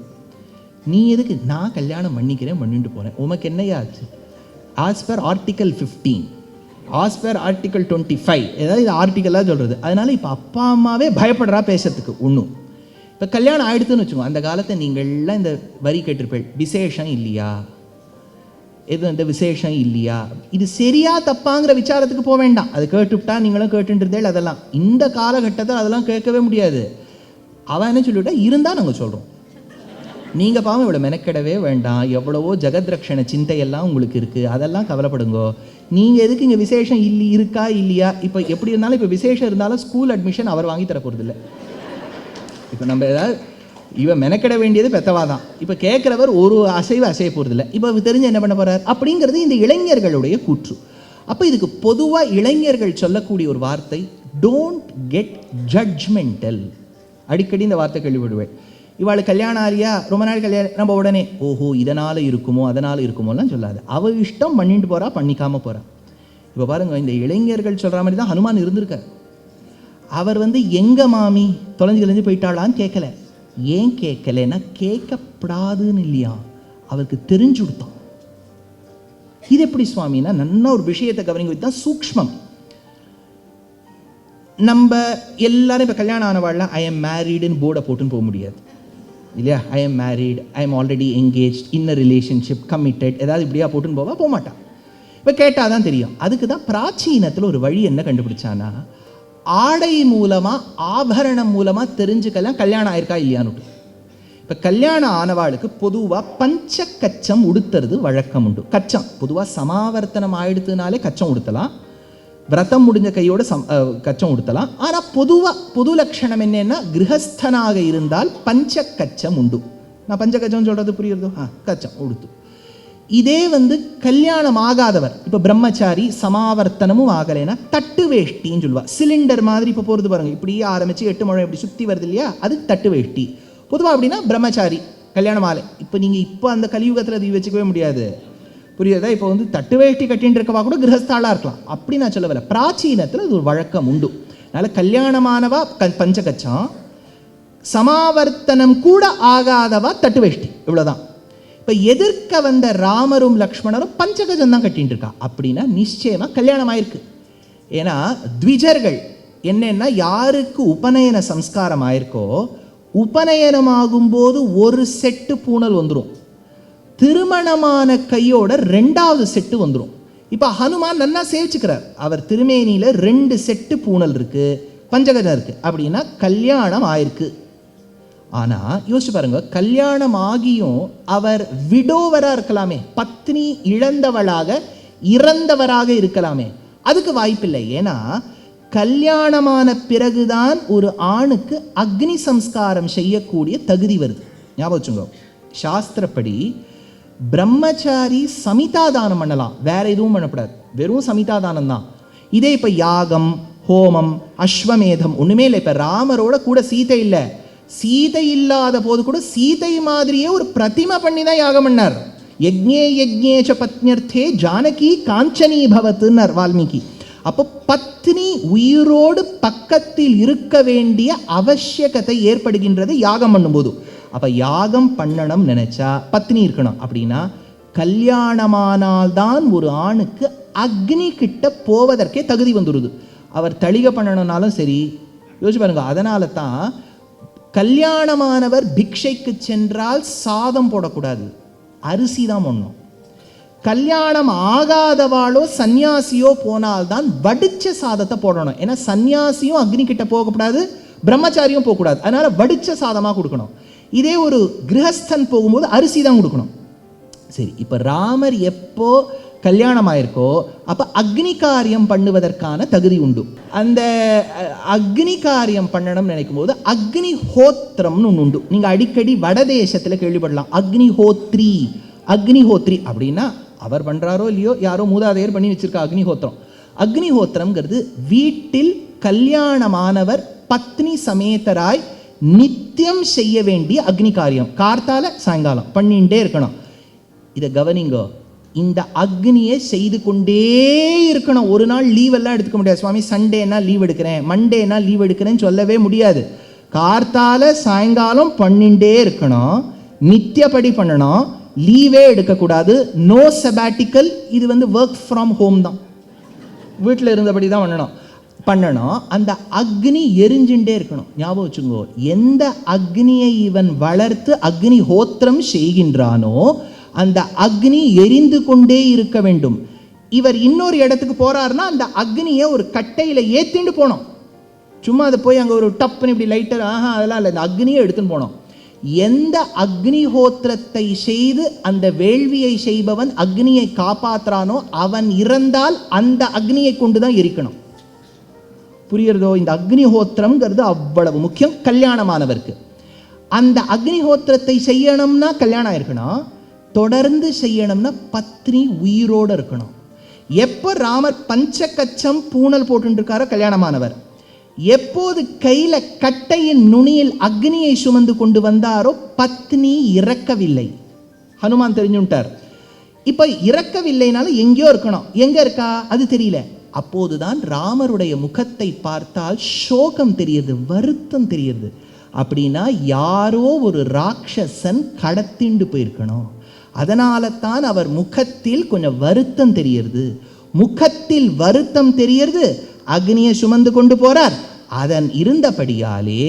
S2: நீ எதுக்கு, நான் கல்யாணம் பண்ணிட்டு போகிறேன், உமக்கு என்னையாச்சு? As per article 15, as per article 25, ஏதாவது இது ஆர்டிக்கலாக சொல்கிறது. அதனால் இப்போ அப்பா அம்மாவே பயப்படுறா பேசுறதுக்கு. ஒன்றும் இப்போ கல்யாணம் ஆகிடுதுன்னு வச்சுக்கோங்க. அந்த காலத்தை நீங்கள்லாம் இந்த வரி கேட்டிருப்பேள், விசேஷம் இல்லையா, எதுவும் இந்த விசேஷம் இல்லையா, இது சரியா தப்பாங்கிற விசாரத்துக்கு போக வேண்டாம். அது கேட்டுவிட்டா நீங்களும் கேட்டுருந்தேள். அதெல்லாம் இந்த காலகட்டத்தில் அதெல்லாம் கேட்கவே முடியாது. அவன் என்ன சொல்லிவிட்டா, இருந்தால் நாங்கள் சொல்கிறோம், நீங்கள் பாவம் இவ்வளோ மெனக்கெடவே வேண்டாம், எவ்வளவோ ஜெகத்ரக்ஷண சிந்தையெல்லாம் உங்களுக்கு இருக்குது, அதெல்லாம் கவலைப்படுங்கோ. நீங்கள் எதுக்கு இங்கே விசேஷம் இருக்கா இல்லையா? இப்போ எப்படி இருந்தாலும், இப்போ விசேஷம் இருந்தாலும் ஸ்கூல் அட்மிஷன் அவர் வாங்கி தர போகிறது இல்லை. இப்போ நம்ம ஏதாவது இவன் மெனக்கெட வேண்டியது பெத்தவா தான். இப்போ கேட்குறவர் ஒரு அசைய போகிறது இல்லை. இப்போ தெரிஞ்சு என்ன பண்ண போகிறார் அப்படிங்கிறது இந்த இளைஞர்களுடைய கூற்று. அப்போ இதுக்கு பொதுவாக இளைஞர்கள் சொல்லக்கூடிய ஒரு வார்த்தை, டோன்ட் கெட் ஜட்ஜ்மெண்டல். அடிக்கடி இந்த வார்த்தை கேள்விப்படுவேன். இவாள் கல்யாணம் ஆரியா, ரொம்ப நாள் கல்யாணம், நம்ம உடனே ஓஹோ இதனால் இருக்குமோ அதனால் இருக்குமோலாம் சொல்லாது. அவள் இஷ்டம் பண்ணிட்டு போகிறா, பண்ணிக்காமல் போகிறா. இப்போ பாருங்கள், இந்த இளைஞர்கள் சொல்கிற மாதிரி தான் ஹனுமான் இருந்திருக்கார். அவர் எங்கள் மாமி தொலைஞ்சு போயிட்டாளான்னு கேட்கல. ஏன் கேட்கலன்னா, கேட்கப்படாதுன்னு இல்லையா, அவருக்கு தெரிஞ்சு கொடுத்தான். இது எப்படி சுவாமின்னா, நல்ல ஒரு விஷயத்தை கவனிங்க, தான் சூக்ஷ்மம். நம்ம எல்லாரும் இப்போ கல்யாணம் ஆனவாழ்லாம் ஐ எம் மேரீடுன்னு போர்டை போட்டுன்னு போக முடியாது இல்லையா? I am married, I am already engage, in a relationship, committed, ஏதாவது இப்படியா போட்டுன்னு போக மாட்டான். இப்போ கேட்டால் தான் தெரியும். அதுக்கு தான் பிராச்சீனத்தில் ஒரு வழி என்ன கண்டுபிடிச்சானா, ஆடை மூலமாக ஆபரணம் மூலமாக தெரிஞ்சுக்கலாம் கல்யாணம் ஆயிருக்கா இல்லையான்னு. இப்போ கல்யாணம் ஆனவாளுக்கு பொதுவாக பஞ்ச கச்சம் உடுத்துறது வழக்கம் உண்டு. கச்சம் பொதுவாக சமாவர்த்தனம் ஆயிடுத்துனாலே கச்சம் உடுத்தலாம், விரதம் முடிஞ்ச கையோட கச்சம் உடுத்தலாம். ஆனால் பொது லட்சணம் என்னன்னா, கிரகஸ்தனாக இருந்தால் பஞ்ச கச்சம் உண்டு. நான் பஞ்ச கச்சம் சொல்கிறது புரியுறதோ? கச்சம் உடுத்து. இதே கல்யாணம் ஆகாதவர், இப்போ பிரம்மச்சாரி சமாவர்த்தனமும் ஆகலைன்னா தட்டு வேஷ்டின்னு சொல்லுவா. சிலிண்டர் மாதிரி இப்போ போகிறது பாருங்கள், இப்படியே ஆரம்பித்து 8 முழம் இப்படி சுற்றி வருது இல்லையா, அது தட்டு வேஷ்டி. பொதுவாக அப்படின்னா பிரம்மச்சாரி கல்யாணம் ஆலை. இப்போ நீங்கள் இப்போ அந்த கலியுகத்தில் அது வச்சுக்கவே முடியாது, புரியுதா? இப்போ தட்டு வேஷ்டி கட்டின்னு இருக்கவா கூட கிரகஸ்தாளாக இருக்கலாம், அப்படி நான் சொல்ல வரல. பிராச்சீனத்தில் அது ஒரு வழக்கம் உண்டு. அதனால் கல்யாணமானவா பஞ்சகச்சம், சமாவர்த்தனம் கூட ஆகாதவா தட்டு வேஷ்டி, இவ்வளோதான். இப்போ எதிர்க்க வந்த ராமரும் லக்ஷ்மணரும் பஞ்சகஜம் தான் கட்டின்னு இருக்கா அப்படின்னா நிச்சயமாக கல்யாணம் ஆயிருக்கு. ஏன்னா த்விஜர்கள் என்னன்னா, யாருக்கு உபநயன சம்ஸ்காரம் ஆயிருக்கோ, உபநயனமாகும்போது ஒரு செட்டு பூணல் வந்துடும், திருமணமான கையோட 2வது செட்டு வந்துடும். இப்போ ஹனுமான் நல்லா சேவிச்சுக்கிறார், அவர் திருமேனியில் 2 செட்டு பூணல் இருக்குது, பஞ்சகஜம் இருக்குது, அப்படின்னா கல்யாணம் ஆயிருக்கு. ஆனால் யோசிச்சு பாருங்க, கல்யாணம் ஆகியும் அவர் விடோவராக இருக்கலாமே, பத்னி இழந்தவளாக இறந்தவராக இருக்கலாமே, அதுக்கு வாய்ப்பில்லை. ஏன்னா கல்யாணமான பிறகுதான் ஒரு ஆணுக்கு அக்னி சம்ஸ்காரம் செய்யக்கூடிய தகுதி வருது. ஞாபகம் வச்சுங்க, சாஸ்திரப்படி பிரம்மச்சாரி சமிதாதானம் பண்ணலாம், வேற எதுவும் பண்ணக்கூடாது, வெறும் சமிதாதானம் தான். இதே இப்போ யாகம், ஹோமம், அஸ்வமேதம் ஒன்றுமே இல்லை. இப்போ ராமரோட கூட சீதை இல்லை, சீதை இல்லாத போது கூட சீதை மாதிரியே ஒரு பிரதிமை பண்ணி தான் யாகம் பண்ணார். யஜ்ஞே யஜ்ஞேச்ச பத்னியர்த்தே ஜானகி காஞ்சனி பவத்துன்னார் வால்மீகி. அப்போ பத்னி உயிரோடு பக்கத்தில் இருக்க வேண்டிய அவசியகத்தை ஏற்படுகின்றது யாகம் பண்ணும்போது. அப்போ யாகம் பண்ணணும் நினைச்சா பத்னி இருக்கணும். அப்படின்னா கல்யாணமானால்தான் ஒரு ஆணுக்கு அக்னி கிட்ட போவதற்கே தகுதி வந்துடுது. அவர் தளிகை பண்ணணும்னாலும் சரி, யோசிச்சு பாருங்க. அதனால தான் கல்யாணமானவர் பிக்ஷைக்கு சென்றால் சாதம் போடக்கூடாது, அரிசி தான் போடணும். கல்யாணம் ஆகாதவாளோ சன்னியாசியோ போனால்தான் வடிச்ச சாதத்தை போடணும். ஏன்னா சன்னியாசியும் அக்னி கிட்ட போகக்கூடாது, பிரம்மச்சாரியும் போகக்கூடாது. அதனால வடிச்ச சாதமாக கொடுக்கணும். இதே ஒரு கிரகஸ்தன் போகும்போது அரிசி தான் கொடுக்கணும். சரி, இப்போ ராமர் எப்போ கல்யாணம் ஆயிருக்கோ அப்போ அக்னி காரியம் பண்ணுவதற்கான தகுதி உண்டு. அந்த அக்னி காரியம் பண்ணணும்னு நினைக்கும் போது அக்னி ஹோத்திரம்னு ஒன்று உண்டு. நீங்கள் அடிக்கடி வடதேசத்தில் கேள்விப்படலாம், அக்னிஹோத்ரி. அக்னிஹோத்ரி அப்படின்னா அவர் பண்ணுறாரோ இல்லையோ, யாரோ மூதாதையர் பண்ணி வச்சிருக்கா அக்னிஹோத்திரம். அக்னிஹோத்திரம்ங்கிறது வீட்டில் கல்யாணமானவர் பத்னி சமேதராய் நித்தியம் செய்ய வேண்டிய அக்னி காரியம். கார்த்தால சாயங்காலம் பண்ணிகிட்டே இருக்கணும். இதை கவனிங்கோ, இந்த அக்னியை செய்து கொண்டே இருக்கணும். ஒரு நாள் லீவ் எல்லாம் எடுத்துக்க முடியாது. சுவாமி சண்டேனா லீவ் எடுக்கிறேன், மண்டேனா லீவ் எடுக்கிறேன்னு சொல்லவே முடியாது. கார்த்தால சாயங்காலம் பண்ணிகிட்டே இருக்கணும், நித்தியப்படி பண்ணணும், லீவே எடுக்கக்கூடாது. நோ செபாட்டிக்கல். இது ஒர்க் ஃப்ரம் ஹோம் தான், வீட்டில் இருந்தபடி தான் பண்ணணும். அந்த அக்னி எரிஞ்சுட்டே இருக்கணும். ஞாபகம் வச்சுங்கோ, எந்த அக்னியை இவன் வளர்த்து அக்னி ஹோத்திரம் செய்கின்றானோ அந்த அக்னி எரிந்து கொண்டே இருக்க வேண்டும். இவர் இன்னொரு இடத்துக்கு போறாருன்னா அந்த அக்னியை ஒரு கட்டையில் ஏற்றிண்டு போனோம். சும்மா அதை போய் அங்கே ஒரு டப்புன்னு இப்படி லைட்டர் அதெல்லாம் இல்லை, இந்த அக்னியை எடுத்துன்னு போனோம். எந்த அக்னிஹோத்திரத்தை செய்து அந்த வேள்வியை செய்பவன் அக்னியை காப்பாற்றுறானோ அவன் இறந்தால் அந்த அக்னியை கொண்டு தான் எரிக்கணும். புரியுறதோ? இந்த அக்னிஹோத்திரம்ங்கிறது அவ்வளவு முக்கியம் கல்யாணமானவருக்கு. அந்த அக்னிஹோத்திரத்தை செய்யணும்னா கல்யாணம் இருக்கணும், தொடர்ந்து செய்யணும்னா பத்னி உயிரோடு இருக்கணும். எப்போ ராமர் பஞ்சகச்சம் பூணல் போட்டுருக்காரோ கல்யாணமானவர், எப்போது கையில கட்டையின் நுனியில் அக்னியை சுமந்து கொண்டு வந்தாரோ பத்னி இறக்கவில்லை. ஹனுமான் தெரிஞ்சுட்டார். இப்ப இறக்கவில்லைனாலும் எங்கேயோ இருக்கணும். எங்க இருக்கா அது தெரியல. அப்போதுதான் ராமருடைய முகத்தை பார்த்தால் சோகம் தெரியுது, வருத்தம் தெரியுது. அப்படின்னா யாரோ ஒரு ராட்சசன் கடத்திண்டு போயிருக்கணும். அதனால தான் அவர் முகத்தில் கொஞ்சம் வருத்தம் தெரியுது. முகத்தில் வருத்தம் தெரியுது, அக்னியை சுமந்து கொண்டு போறார். அதன் இருந்தபடியாலே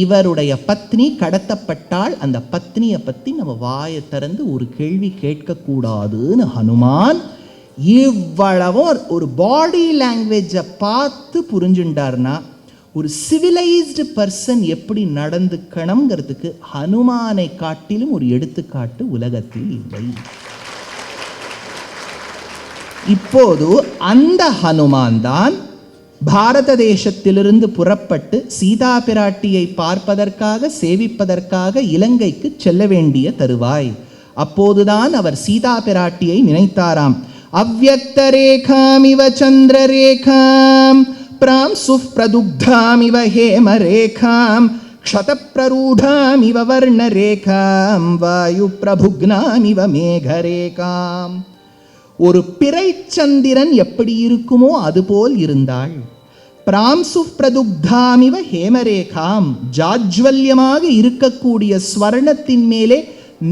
S2: இவருடைய பத்னி கடத்தப்பட்டால் அந்த பத்னியை பற்றி நம்ம வாயை திறந்து ஒரு கேள்வி கேட்கக்கூடாதுன்னு ஹனுமான் இவ்வளவும் ஒரு பாடி லாங்குவேஜை பார்த்து புரிஞ்சுட்டார்னா ஒரு சிவிலைஸ்டு பர்சன் எப்படி நடந்துக்கணுங்கிறதுக்கு ஹனுமானை காட்டிலும் ஒரு எடுத்துக்காட்டு உலகத்தில் இல்லை. இப்போது அந்த ஹனுமான் தான் பாரத தேசத்திலிருந்து புறப்பட்டு சீதா பிராட்டியை பார்ப்பதற்காக சேவிப்பதற்காக இலங்கைக்கு செல்ல வேண்டிய தருவாய். அப்போதுதான் அவர் சீதா பிராட்டியை நினைத்தாராம். அவ்யக்த ரேகாம் இவ சந்திர ரேகாம் பிராம் சுஃப் பிரதுக்தாம் இவ ஹேம ரேகாம் க்ஷத பிரரூடாம் இவ வர்ண ரேகாம் வாயு பிரபுக்னாம் இவ மேக ரேகாம். ஒரு பிறை சந்திரன் எப்படி இருக்குமோ அதுபோல் இருந்தாள். பிராம்சு பிரதுக்தாமிவ ஹேமரேகாம், ஜாஜ்வல்யமாக இருக்கக்கூடிய ஸ்வர்ணத்தின் மேலே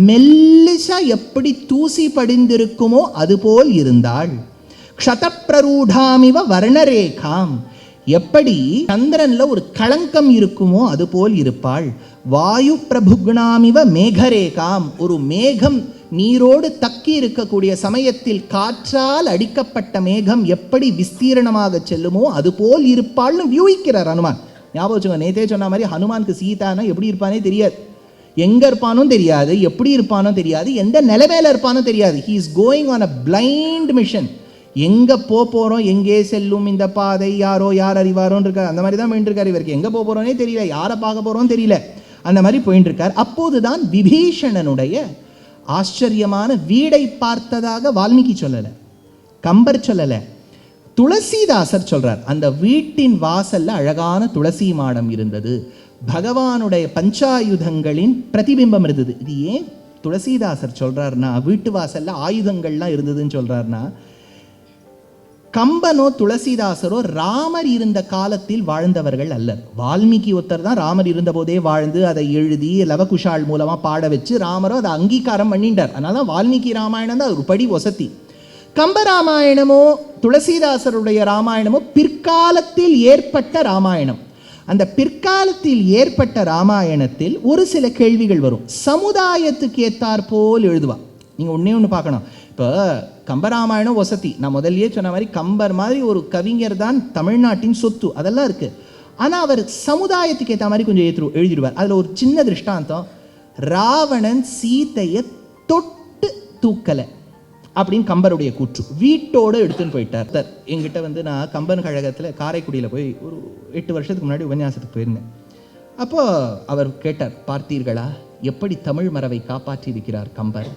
S2: மெல்லிசா எப்படி தூசி படிந்திருக்குமோ அதுபோல் இருந்தாள். க்ஷதப்பிரரூடாமிவ வர்ணரேகாம், எப்படி சந்திரன்ல ஒரு களங்கம் இருக்குமோ அதுபோல் இருப்பாள். வாயு பிரபுக்னாமிவ மேகரேகாம், ஒரு மேகம் நீரோடு தக்கி இருக்கக்கூடிய சமயத்தில் காற்றால் அடிக்கப்பட்ட மேகம் எப்படி விஸ்தீரணமாக செல்லுமோ அதுபோல் இருப்பாள்னு வியூகிக்கிறார் ஹனுமான். ஞாபகம் வச்சுங்க, நேத்தே சொன்ன மாதிரி ஹனுமானுக்கு சீதானா எப்படி இருப்பானே தெரியாது, எங்க இருப்பானும் தெரியாது, எப்படி இருப்பானோ தெரியாது, எந்த நிலைமையில இருப்பானோ தெரியாது. He is going on a blind mission. எங்க போறோம், எங்கே செல்லும் இந்த பாதை, யாரோ யார் அறிவாரோன்னு இருக்கார். அந்த மாதிரி தான் போயிட்டு இருக்காரு. இவருக்கு எங்க போறோன்னே தெரியல, யாரை பார்க்க போறோம் தெரியல, அந்த மாதிரி போயிட்டு இருக்கார். அப்போதுதான் விபீஷணனுடைய ஆச்சரியமான வீடை பார்த்ததாக வால்மீகி சொல்லலை, கம்பர் சொல்லலை, துளசிதாசர் சொல்றார். அந்த வீட்டின் வாசல்ல அழகான துளசி மாடம் இருந்தது, பகவானுடைய பஞ்சாயுதங்களின் பிரதிபிம்பம் இருந்தது. இது ஏன் துளசிதாசர் சொல்றாருன்னா, வீட்டு வாசல்ல ஆயுதங்கள்லாம் இருந்ததுன்னு சொல்றாருன்னா, கம்பனோ துளசிதாசரோ ராமர் இருந்த காலத்தில் வாழ்ந்தவர்கள் அல்ல. வால்மீகி ஒருத்தர் தான் ராமர் இருந்த போதே வாழ்ந்து அதை எழுதி லவகுஷால் மூலமா பாட வச்சு ராமரோ அதை அங்கீகாரம் பண்ணிட்டார். அதனால தான் வால்மீகி ராமாயணம் தான் ஒரு படி வசதி. கம்பராமாயணமோ துளசிதாசருடைய ராமாயணமோ பிற்காலத்தில் ஏற்பட்ட ராமாயணம். அந்த பிற்காலத்தில் ஏற்பட்ட ராமாயணத்தில் ஒரு சில கேள்விகள் வரும், சமுதாயத்துக்கு ஏத்தாற் போல் எழுதுவா. நீங்கள் ஒன்றே பார்க்கணும். இப்போ கம்பராமாயணம் வசதி, நான் முதல்லயே சொன்ன மாதிரி கம்பர் மாதிரி ஒரு கவிஞர் தான் தமிழ்நாட்டின் சொத்து, அதெல்லாம் இருக்குது. ஆனால் அவர் சமுதாயத்துக்கு ஏற்ற மாதிரி கொஞ்சம் எழுதிடுவார். அதில் ஒரு சின்ன திருஷ்டாந்தம், ராவணன் சீதையை தொட்டு தூக்கலை அப்படின்னு கம்பருடைய கூற்று. வீட்டோடு எடுத்துன்னு போயிட்டார். என்கிட்ட நான் கம்பன் கழகத்தில் காரைக்குடியில் போய் ஒரு 8 வருஷத்துக்கு முன்னாடி உபன்யாசத்துக்கு போயிருந்தேன். அப்போ அவர் கேட்டார், பார்த்தீர்களா எப்படி தமிழ் மரபை காப்பாற்றி இருக்கிறார் கம்பர்,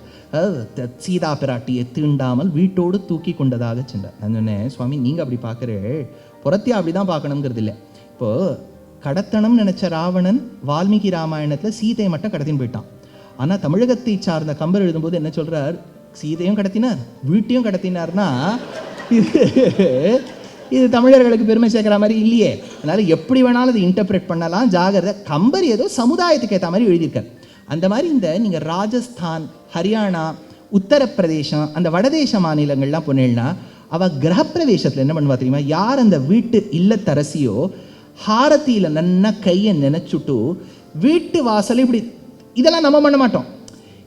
S2: சீதா பிராட்டியை தீண்டாமல் வீட்டோடு தூக்கி கொண்டதாக சொன்னார். நான் சொன்னேன், சுவாமி நீங்கள் அப்படி பார்க்குற, புறத்தையும் அப்படி தான் பார்க்கணுங்கிறது இல்லை. இப்போது கடத்தணும் நினச்ச ராவணன் வால்மீகி ராமாயணத்தில் சீதையை மட்டும் கடத்தின்னு போயிட்டான். ஆனால் தமிழகத்தை சார்ந்த கம்பர் எழுதும்போது என்ன சொல்கிறார், சீதையும் கடத்தினார் வீட்டையும் கடத்தினார்னா இது தமிழர்களுக்கு பெருமை சேர்க்கிற மாதிரி இல்லையே. அதனால் எப்படி வேணாலும் இது இன்டர்பிரேட் பண்ணலாம், ஜாகிரதை. கம்பர் ஏதோ சமுதாயத்துக்கு ஏற்ற மாதிரி எழுதியிருக்கார். அந்த மாதிரி இந்த நீங்கள் ராஜஸ்தான், ஹரியானா, உத்தரப்பிரதேசம், அந்த வடதேச மாநிலங்கள்லாம் போனேன்னா அவள் கிரகப்பிரவேசத்தில் என்ன பண்ணுவா தெரியுமா, யார் அந்த வீட்டு இல்லத்தரசியோ ஹாரத்தியில் நன்னா கையை நினைச்சுட்டு வீட்டு வாசல் இப்படி, இதெல்லாம் நம்ம பண்ண மாட்டோம்.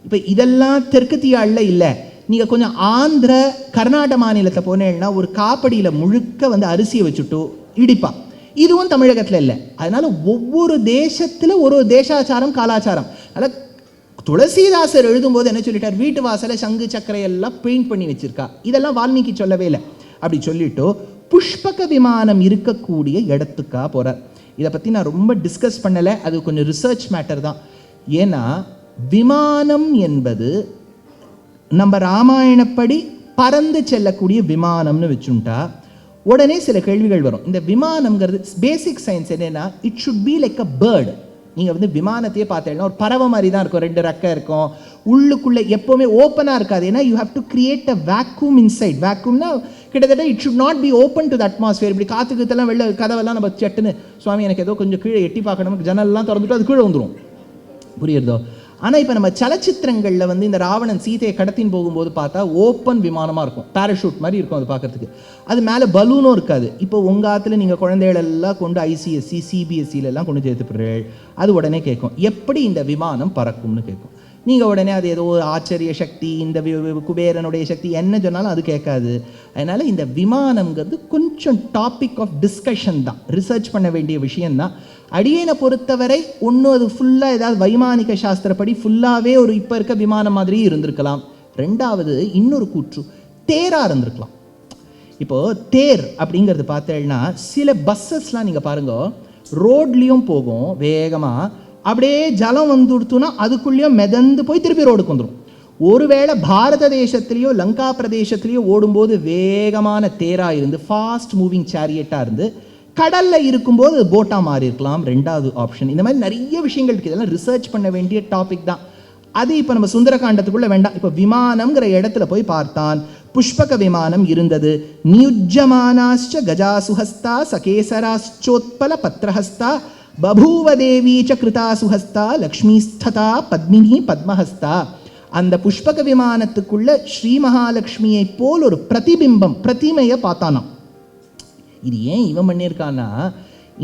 S2: இப்போ இதெல்லாம் தெற்கு தீயாளில் இல்லை. நீங்கள் கொஞ்சம் ஆந்திர கர்நாடக மாநிலத்தை போனேன்னா ஒரு காப்படியில் முழுக்க அரிசியை வச்சுட்டு இடிப்பான். இதுவும் தமிழகத்தில் இல்லை. அதனால் ஒவ்வொரு தேசத்தில் ஒரு தேசாச்சாரம், காலாச்சாரம். அதனால் துளசிதாசர் எழுதும்போது என்ன சொல்லிட்டார், வீட்டு வாசலை சங்கு சக்கரை எல்லாம் பெயிண்ட் பண்ணி வச்சிருக்கா. இதெல்லாம் வால்மீகி சொல்லவே இல்லை. அப்படி சொல்லிட்டு புஷ்பக விமானம் இருக்கக்கூடிய இடத்துக்கா போகிறார். இதை பற்றி நான் ரொம்ப டிஸ்கஸ் பண்ணலை, அது கொஞ்சம் ரிசர்ச் மேட்டர் தான். ஏன்னா விமானம் என்பது நம்ம ராமாயணப்படி பறந்து செல்லக்கூடிய விமானம்னு வச்சுட்டா உடனே சில கேள்விகள் வரும். இந்த விமானம்ங்கிறது பேசிக் சயின்ஸ் என்னன்னா, it should be like a bird. நீங்கள் விமானத்தையே பார்த்தீங்கன்னா ஒரு பறவை மாதிரி தான் இருக்கும், 2 ரெக்கை இருக்கும், உள்ளுக்குள்ளே எப்போவுமே ஓப்பனாக இருக்காது. ஏன்னா you have to create a vacuum inside. வேக்யூம்னா கிட்டத்தட்ட it should not be open to the atmosphere. இப்படி காற்றுக்குத்தெல்லாம் வெளில கதவெல்லாம் நம்ம சட்டுன்னு, சுவாமி எனக்கு ஏதோ கொஞ்சம் கீழே எட்டி பார்க்கணும், ஜன்னல்லாம் திறந்துட்டு அது கீழே வந்துடும், புரியுறதோ. ஆனால் இப்போ நம்ம சலச்சித்திரங்களில் இந்த ராவணன் சீதையை கடத்தின்னு போகும்போது பார்த்தா ஓப்பன் விமானமாக இருக்கும், பேராஷூட் மாதிரி இருக்கும் அது பார்க்குறதுக்கு. அது மேலே பலூனும் இருக்காது. இப்போ உங்கள் ஆற்றுல நீங்கள் குழந்தைகளெல்லாம் கொண்டு ICSE CBSEலாம் கொண்டு சேர்த்துப்படுறீள், அது உடனே கேட்கும் எப்படி இந்த விமானம் பறக்கும்னு கேட்கும். நீங்கள் உடனே அது ஏதோ ஆச்சரிய சக்தி, இந்த குபேரனுடைய சக்தி என்ன சொன்னாலும் அது கேட்காது. அதனால் இந்த விமானம்ங்கிறது கொஞ்சம் டாபிக் ஆஃப் டிஸ்கஷன் தான், ரிசர்ச் பண்ண வேண்டிய விஷயந்தான். அடியேனை பொறுத்தவரை ஒன்று அது ஃபுல்லாக ஏதாவது வைமானிக சாஸ்திரப்படி ஃபுல்லாகவே ஒரு இப்போ இருக்க விமானம் மாதிரி இருந்திருக்கலாம். ரெண்டாவது இன்னொரு கூற்று, தேராக இருந்திருக்கலாம். இப்போது தேர் அப்படிங்கிறது பார்த்தேன்னா சில பஸ்ஸஸ்லாம் நீங்கள் பாருங்க ரோட்லேயும் போகும் வேகமாக, அப்படியே ஜலம் வந்துடுத்துனா அதுக்குள்ளேயும் மிதந்து போய் திருப்பி ரோடுக்கு வந்துடும். ஒருவேளை பாரத தேசத்துலேயோ லங்கா பிரதேசத்துலேயோ ஓடும்போது வேகமான தேராக இருந்து ஃபாஸ்ட் மூவிங் சேரியட்டாக இருந்து கடலில் இருக்கும்போது போட்டாக மாறி இருக்கலாம், ரெண்டாவது ஆப்ஷன். இந்த மாதிரி நிறைய விஷயங்கள் இருக்குது, இதெல்லாம் ரிசர்ச் பண்ண வேண்டிய டாபிக் தான். அது இப்போ நம்ம சுந்தரகாண்டத்துக்குள்ளே வேண்டாம். இப்போ விமானம்ங்கிற இடத்துல போய் பார்த்தான், புஷ்பக விமானம் இருந்தது. நியுஜ்ஜமானாஸ்ச கஜாசுஹஸ்தா சகேசராச்சோத்பல பத்ரஹஸ்தா பபூவ தேவி ச கிருதாசுஹஸ்தா லக்ஷ்மிஸ்ததா பத்மினி பத்மஹஸ்தா. அந்த புஷ்பக விமானத்துக்குள்ள ஸ்ரீ மகாலட்சுமியை போல் ஒரு பிரதிபிம்பம், பிரதிமையை பார்த்தானாம். இது ஏன் இவன் பண்ணியிருக்கான்னா,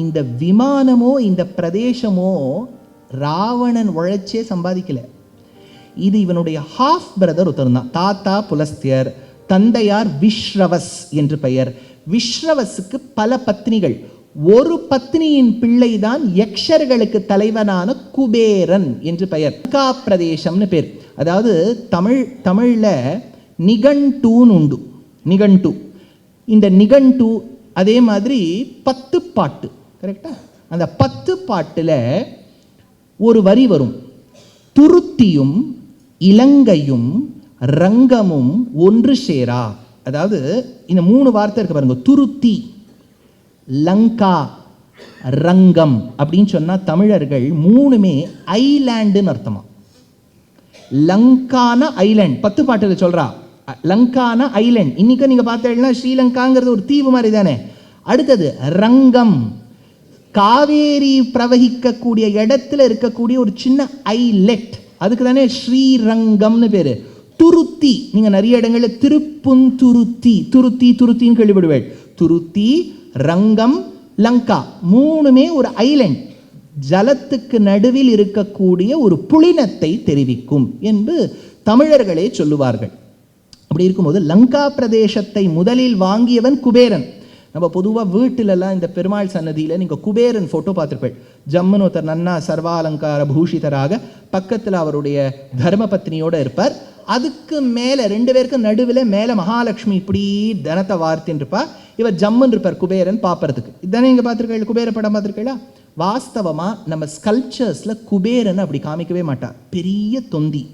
S2: இந்த விமானமோ இந்த பிரதேசமோ ராவணன் உழைச்சே சம்பாதிக்கல. இது இவனுடைய ஹாஃப் பிரதர் ஒருத்தர் தான், தாத்தா புலஸ்தியர், தந்தையார் விஸ்ரவஸ் என்று பெயர். விஸ்ரவஸுக்கு பல பத்னிகள். ஒரு பத்னியின் பிள்ளை தான் யக்ஷர்களுக்கு தலைவனான குபேரன் என்று பெயர். லங்கா பிரதேசம்னு பேர். அதாவது தமிழில் நிகண்டூன்னு உண்டு, நிகண்டு. இந்த நிகண்டு அதே மாதிரி 10 பாட்டு, கரெக்டா? அந்த 10 பாட்டில் ஒரு வரி வரும், துருத்தியும் இலங்கையும் ரங்கமும் ஒன்று சேரா. அதாவது இந்த 3 வார்த்தை இருக்கு பாருங்க, துருத்தி, லங்கா, ரங்கம் அப்படின்னு சொன்னா தமிழர்கள் 3மே ஐலாண்டுன்னு அர்த்தமா. லங்கான ஐலாண்ட் 10 பாட்டுல சொல்றா, லங்கான ஐலாண்ட். இன்னைக்கு நீங்க பார்த்தீங்கன்னா ஸ்ரீலங்காங்கிறது ஒரு தீவு மாதிரி தானே. அடுத்தது ரங்கம், காவேரி பிரவகிக்கக்கூடிய இடத்துல இருக்கக்கூடிய ஒரு சின்ன ஐலெட், அதுக்கு தானே ஸ்ரீரங்கம்னு பேரு. துருத்தி, நீங்க நிறைய இடங்கள்ல திருப்புந்துருத்தி, துருத்தி துருத்தின்னு கேள்விப்படுவேள். துருத்தி, ரங்கம், லங்கா 3மே ஒரு ஐலண்ட், ஜலத்துக்கு நடுவில் இருக்கக்கூடிய ஒரு புளினத்தை தெரிவிக்கும் என்று தமிழர்களே சொல்லுவார்கள். அப்படி இருக்கும்போது லங்கா பிரதேசத்தை முதலில் வாங்கியவன் குபேரன். நம்ம பொதுவாக வீட்டிலெல்லாம் இந்த பெருமாள் சன்னதியில் நீங்கள் குபேரன் ஃபோட்டோ பார்த்துருப்பேன். ஜம்முன்னு ஒருத்தர் நன்னா சர்வாலங்கார பூஷிதராக பக்கத்தில் அவருடைய தர்மபத்னியோடு இருப்பார். அதுக்கு மேலே 2 பேருக்கும் நடுவில் மேலே மகாலட்சுமி இப்படி தனத்தை வார்த்தின்னு இருப்பா. இவர் ஜம்முன்னு இருப்பார் குபேரன் பார்ப்பறதுக்கு. இதுதானே இங்கே பார்த்துருக்கீங்க, குபேர படம் பார்த்துருக்கீங்களா? வாஸ்தவமாக நம்ம ஸ்கல்ப்சர்ஸில் குபேரன் அப்படி காமிக்கவே மாட்டார். பெரிய தொந்தி,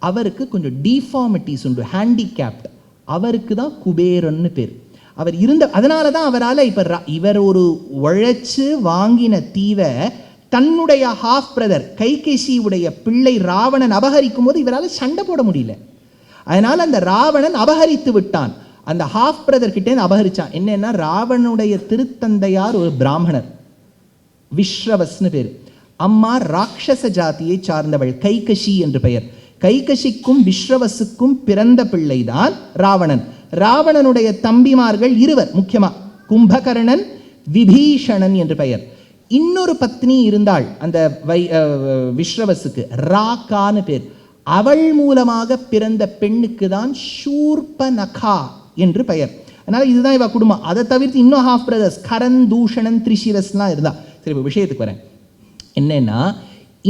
S2: அவருக்கு கொஞ்சம் டிஃபார்மிட்டிஸ் உண்டு, ஹேண்டிகேப்ட், அவருக்கு தான் குபேரன்னு பேர். அவர் இருந்த அதனால தான் அவரால் இப்போ இவர் ஒரு உழைச்சு வாங்கின தீவை தன்னுடைய ஹாஃப் பிரதர் கைகேசியுடைய பிள்ளை ராவணன் அபகரிக்கும் போது இவரால் சண்டை போட முடியல. அதனால அந்த ராவணன் அபகரித்து விட்டான். அந்த ஹாஃப் பிரதர் கிட்டே அபகரிச்சான். என்னன்னா, ராவணனுடைய திருத்தந்தையார் ஒரு பிராமணர், விஸ்ரவஸ்னு பேர். அம்மா ராட்சச ஜாதியை சார்ந்தவள், கைகசி என்று பெயர். கைகசிக்கும் விஸ்ரவசுக்கும் பிறந்த பிள்ளைதான் ராவணன். ராவணனுடைய தம்பிமார்கள் 2 முக்கியமா, கும்பகர்ணன், விபீஷணன் என்று பெயர். இன்னொரு பத்னி இருந்தாள் அந்த விஸ்ரவசுக்கு, ராகான்னு பேர். அவள் மூலமாக பிறந்த பெண்ணுக்கு தான் சூர்பனகா என்று பெயர். அதனால இதுதான் இவ குடும்பம். அதை தவிர்த்து இன்னும் ஹாஃப் பிரதர்ஸ் கரண், தூஷணன், திரிசிரஸ்லாம் இருந்தா. சரி, இப்போ விஷயத்துக்கு வரேன். என்னன்னா,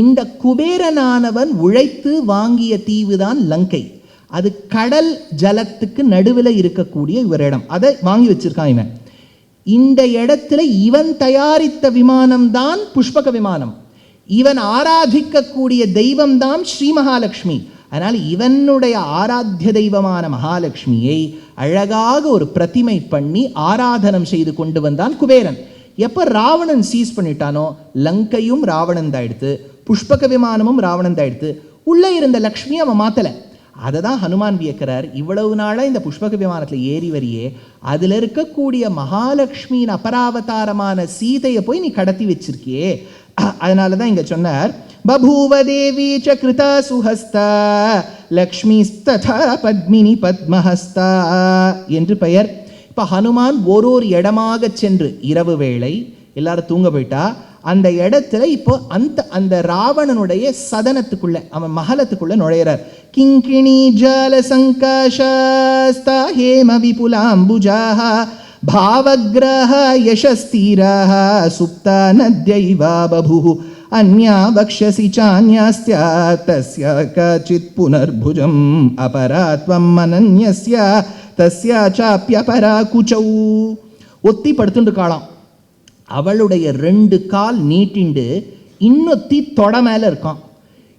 S2: இந்த குபேரனானவன் உழைத்து வாங்கிய தீவு தான் லங்கை. அது கடல் ஜலத்துக்கு நடுவில் இருக்கக்கூடிய ஒரு இடம். அதை வாங்கி வச்சிருக்கான் இவன். இந்த இடத்துல இவன் தயாரித்த விமானம் தான் புஷ்பக விமானம். இவன் ஆராதிக்கக்கூடிய தெய்வம் தான் ஸ்ரீ மகாலட்சுமி. அதனால் இவனுடைய ஆராத்திய தெய்வமான மகாலட்சுமியை அழகாக ஒரு பிரதிமை பண்ணி ஆராதனம் செய்து கொண்டு வந்தான் குபேரன். எப்போ ராவணன் சீஸ் பண்ணிட்டானோ, லங்கையும் ராவணன் தான் எடுத்து, புஷ்பக விமானமும் ராவணன் தான் எடுத்து, உள்ளே இருந்த லக்ஷ்மியை அவன் மாற்றலை. அதை தான் ஹனுமான் வியக்கிறார். இவ்வளவு நாளாக இந்த புஷ்பக விமானத்தில் ஏறி வரியே, அதில் இருக்கக்கூடிய மகாலட்சுமியின் அபராவதாரமான சீதையை போய் நீ கடத்தி வச்சிருக்கியே. அதனால தான் இங்கே சொன்னார், பபூவ தேவி ச கிருதா சுஹஸ்தா லக்ஷ்மி ததா பத்மினி பத்மஹஸ்தா என்று பெயர். இப்போ ஹனுமான் ஒரு இடமாக சென்று, இரவு வேளை எல்லாரும் தூங்க போயிட்டா, அந்த இடத்துல இப்போ அந்த ராவணனுடைய சதனத்துக்குள்ள, அவன் மகலத்துக்குள்ள நுழையிறார். கிங்கிணி ஜால சங்காஷஸ்தா ஹேம விபுலாம்புஜாஹ பாவக்ரஹ யசஸ்தீரஹ சுப்தா நத்யைவா பபுஹு அன்யா வக்ஷசி சான்யாஸ்த்யா தஸ்ய கச்சித் புனர்புஜம் அபராத்வம் அனன்யஸ்ய தஸ்யா சாப்யபரா குச்சௌ. ஒத்தி படுத்துட்டு காளாம். அவளுடைய 2 கால் நீட்டிண்டு இன்னொத்தி தொட மேலே இருக்கான்.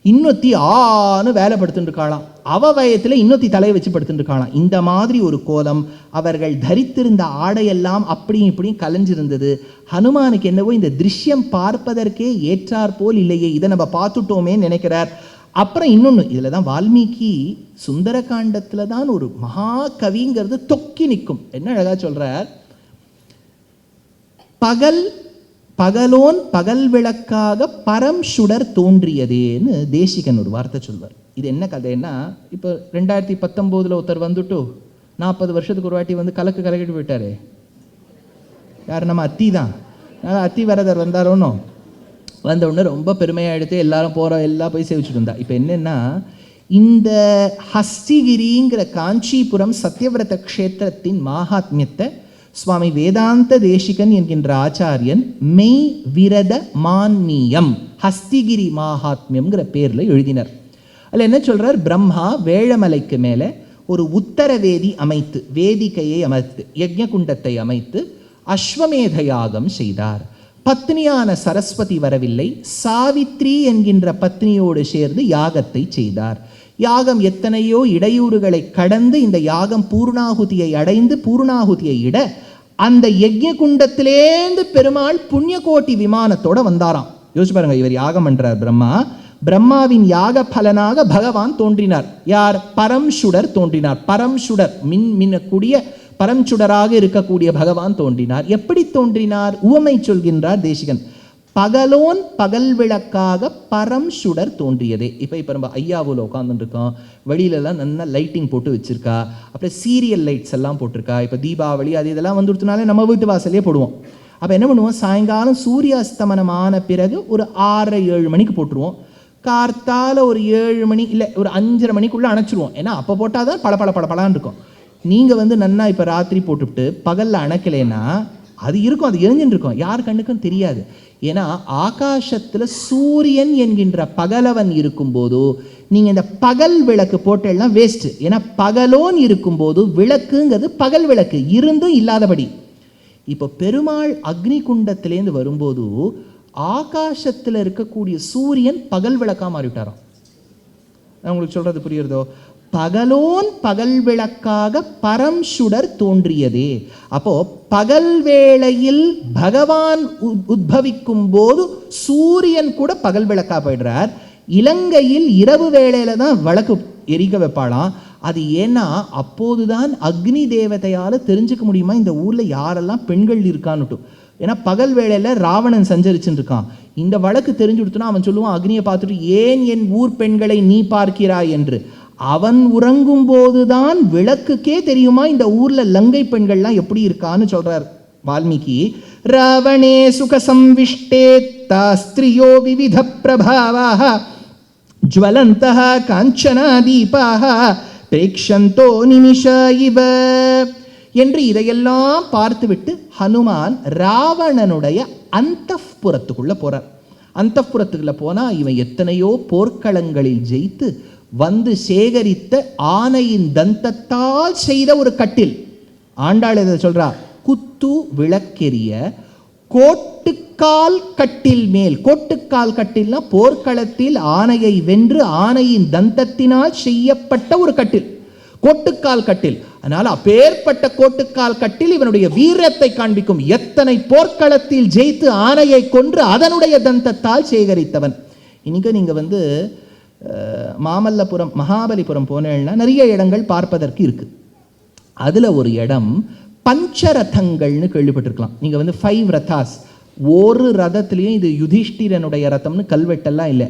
S2: இன்னொத்தி ஆன்னு வேலை படுத்துட்டு இருக்காளாம். அவ வயத்தில் இன்னொத்தி தலையை வச்சு படுத்துட்டு இருக்காளாம். இந்த மாதிரி ஒரு கோலம். அவர்கள் தரித்திருந்த ஆடையெல்லாம் அப்படியும் இப்படியும் கலைஞ்சிருந்தது. ஹனுமானுக்கு என்னவோ இந்த திருஷ்யம் பார்ப்பதற்கே ஏற்றார் போல் இல்லையே, இதை நம்ம பார்த்துட்டோமே நினைக்கிறார். அப்புறம் இன்னொன்று, இதில் தான் வால்மீகி சுந்தரகாண்டத்தில் தான் ஒரு மகா கவிங்கிறது தொக்கி நிற்கும். என்ன அழகா சொல்றார், பகலோன் பகல் விளக்காக பரம் சுடர் தோன்றியதேன்னு தேசிகன் ஒரு வார்த்தை சொல்வார். இது என்ன கதைன்னா, இப்போ 2019 ஒருத்தர் வந்துட்டு 40 வருஷத்துக்கு ஒரு வாட்டி வந்து கலக்கிட்டு போயிட்டாரு. யார்? நம்ம அத்தி தான். அத்தி வரதர் வந்தாரோன்னோ, வந்த உடனே ரொம்ப பெருமையாக எடுத்து எல்லாரும் போகிறோம், எல்லாம் போய் சேவிச்சுட்டு இருந்தா. இப்போ என்னென்னா, இந்த ஹஸ்திகிரிங்கிற காஞ்சிபுரம் சத்யவிரத க்ஷேத்திரத்தின் மகாத்மியத்தை சுவாமி வேதாந்த தேசிகன் என்கின்ற ஆச்சாரியன் மெய் விரத மான்மியம் ஹஸ்திகிரி மகாத்மியம்ங்கிற பேரில் எழுதினர். அதில் என்ன சொல்கிறார், பிரம்மா வேழமலைக்கு மேலே ஒரு உத்தரவேதி அமைத்து, வேதிகையை அமைத்து, யஜ்ஞகுண்டத்தை அமைத்து அஸ்வமேத யாகம் செய்தார். பத்னியான சரஸ்வதி வரவில்லை. சாவித்ரி என்கின்ற பத்னியோடு சேர்ந்து யாகத்தை செய்தார். யாகம் எத்தனையோ இடையூறுகளை கடந்து இந்த யாகம் பூர்ணாகுதியை அடைந்து பூர்ணாகுதியை இட அந்த யஜ்ஞ குண்டத்திலேந்து பெருமாள் புண்ணியகோட்டி விமானத்தோட வந்தாராம். யோசிச்சு பாருங்க, இவர் யாகம் பண்றார் பிரம்மா. பிரம்மாவின் யாக பலனாக பகவான் தோன்றினார். யார்? பரம்சுடர் தோன்றினார். பரம்சுடர் மின்னக்கூடிய பரம்சுடராக இருக்கக்கூடிய பகவான் தோன்றினார். எப்படி தோன்றினார்? உவமை சொல்கின்றார் தேசிகன். பகலோன் பகல் விளக்காக பரம்சுடர் தோன்றியதே. இப்போ நம்ம ஐயாவில் உட்காந்துருக்கோம், வெளியிலலாம் நல்லா லைட்டிங் போட்டு வச்சிருக்கா, அப்புறம் சீரியல் லைட்ஸ் எல்லாம் போட்டிருக்கா. இப்போ தீபாவளி அது இதெல்லாம் வந்துடுத்துனாலே நம்ம வீட்டு வாசலே போடுவோம். அப்போ என்ன பண்ணுவோம்? சாயங்காலம் சூரியாஸ்தமனமான பிறகு ஒரு 6-7 மணிக்கு போட்டுருவோம். கார்த்தால ஒரு 7 மணி இல்லை ஒரு 5:30 மணிக்குள்ளே அணைச்சிருவோம். ஏன்னா அப்போ போட்டால் தான் பளபளன்னு இருக்கும். நீங்கள் நன்னா இப்போ ராத்திரி போட்டுவிட்டு பகலில் அணைக்கலைன்னா அது இருக்கும், அது எரிஞ்சுட்டு இருக்கும், யார் கண்ணுக்கும் தெரியாது. ஏன்னா ஆகாசத்தில் சூரியன் என்கின்ற பகலவன் இருக்கும்போது நீங்கள் இந்த பகல் விளக்கு போட்டெல்லாம் வேஸ்ட்டு. ஏன்னா பகலோன் இருக்கும்போது விளக்குங்கிறது பகல் விளக்கு இருந்தும் இல்லாதபடி. இப்போ பெருமாள் அக்னி குண்டத்திலேருந்து வரும்போது ஆகாசத்தில் இருக்கக்கூடிய சூரியன் பகல் விளக்காக மாறிவிட்டாராம். நான் உங்களுக்கு சொல்கிறது புரியுறதோ? பகலோன் பகல் விளக்காக பரம்சுடர் தோன்றியதே. அப்போ பகல் வேளையில் பகவான் உத்பவிக்கும் போது சூரியன் கூட பகல் விளக்கா போயிடுறார். இலங்கையில் இரவு வேளையில தான் விளக்கு எரிக்க வைப்பாளாம். அது ஏன்னா அப்போதுதான் அக்னி தேவதையால் தெரிஞ்சுக்க முடியுமா இந்த ஊரில் யாரெல்லாம் பெண்கள் இருக்கான்னுட்டு. ஏன்னா பகல் வேளையில் ராவணன் சஞ்சரிச்சுன்னு இருக்கான். இந்த வழக்கு தெரிஞ்சு கொடுத்தோன்னா அவன் சொல்லுவான் அக்னியை பார்த்துட்டு, ஏன் என் ஊர் பெண்களை நீ பார்க்கிறாய் என்று. அவன் உறங்கும் போதுதான் விளக்குக்கே தெரியுமா இந்த ஊர்ல லங்கை பெண்கள்லாம் எப்படி இருக்கான்னு சொல்றார் வால்மீகி. ராவணே சுகசம்விஷ்டே தாஸ்திரியோ விவித பிரபாவாஹ ஜ்வலந்தஹ காஞ்சனா தீபாஹ பிரேக்ஷந்தோ நிமிஷ இவ என்று இதையெல்லாம் பார்த்துவிட்டு ஹனுமான் ராவணனுடைய அந்தப்புறத்துக்குள்ள போறார். அந்தப்புறத்துக்குள்ள போனா இவன் எத்தனையோ போர்க்களங்களில் ஜெயித்து வந்து சேகரித்த ஆனையின் தந்தத்தால் செய்த ஒரு கட்டில். ஆண்டாள் இதை சொல்றா, குத்து விளக்கெரிய கோட்டுக்கால் கட்டில் மேல். கோட்டுக்கால் கட்டில்னா போர்க்களத்தில் ஆனையை வென்று ஆனையின் தந்தத்தினால் செய்யப்பட்ட ஒரு கட்டில், கோட்டுக்கால் கட்டில். அதனால அப்பேற்பட்ட கோட்டுக்கால் கட்டில் இவனுடைய வீரத்தை காண்பிக்கும். எத்தனை போர்க்களத்தில் ஜெயித்து ஆனையை கொன்று அதனுடைய தந்தத்தால் சேகரித்தவன். இன்னைக்கு நீங்க மாமல்லபுரம் மகாபலிபுரம் போனேன்னா நிறைய இடங்கள் பார்ப்பதற்கு இருக்கு. அதுல ஒரு இடம் பஞ்சரதங்கள்னு கேள்விப்பட்டிருக்கலாம். நீங்க 5 ரதாஸ், ஒரு ரதத்திலையும் இது யுதிஷ்டிரனுடைய ரதம்னு கல்வெட்டெல்லாம் இல்லை.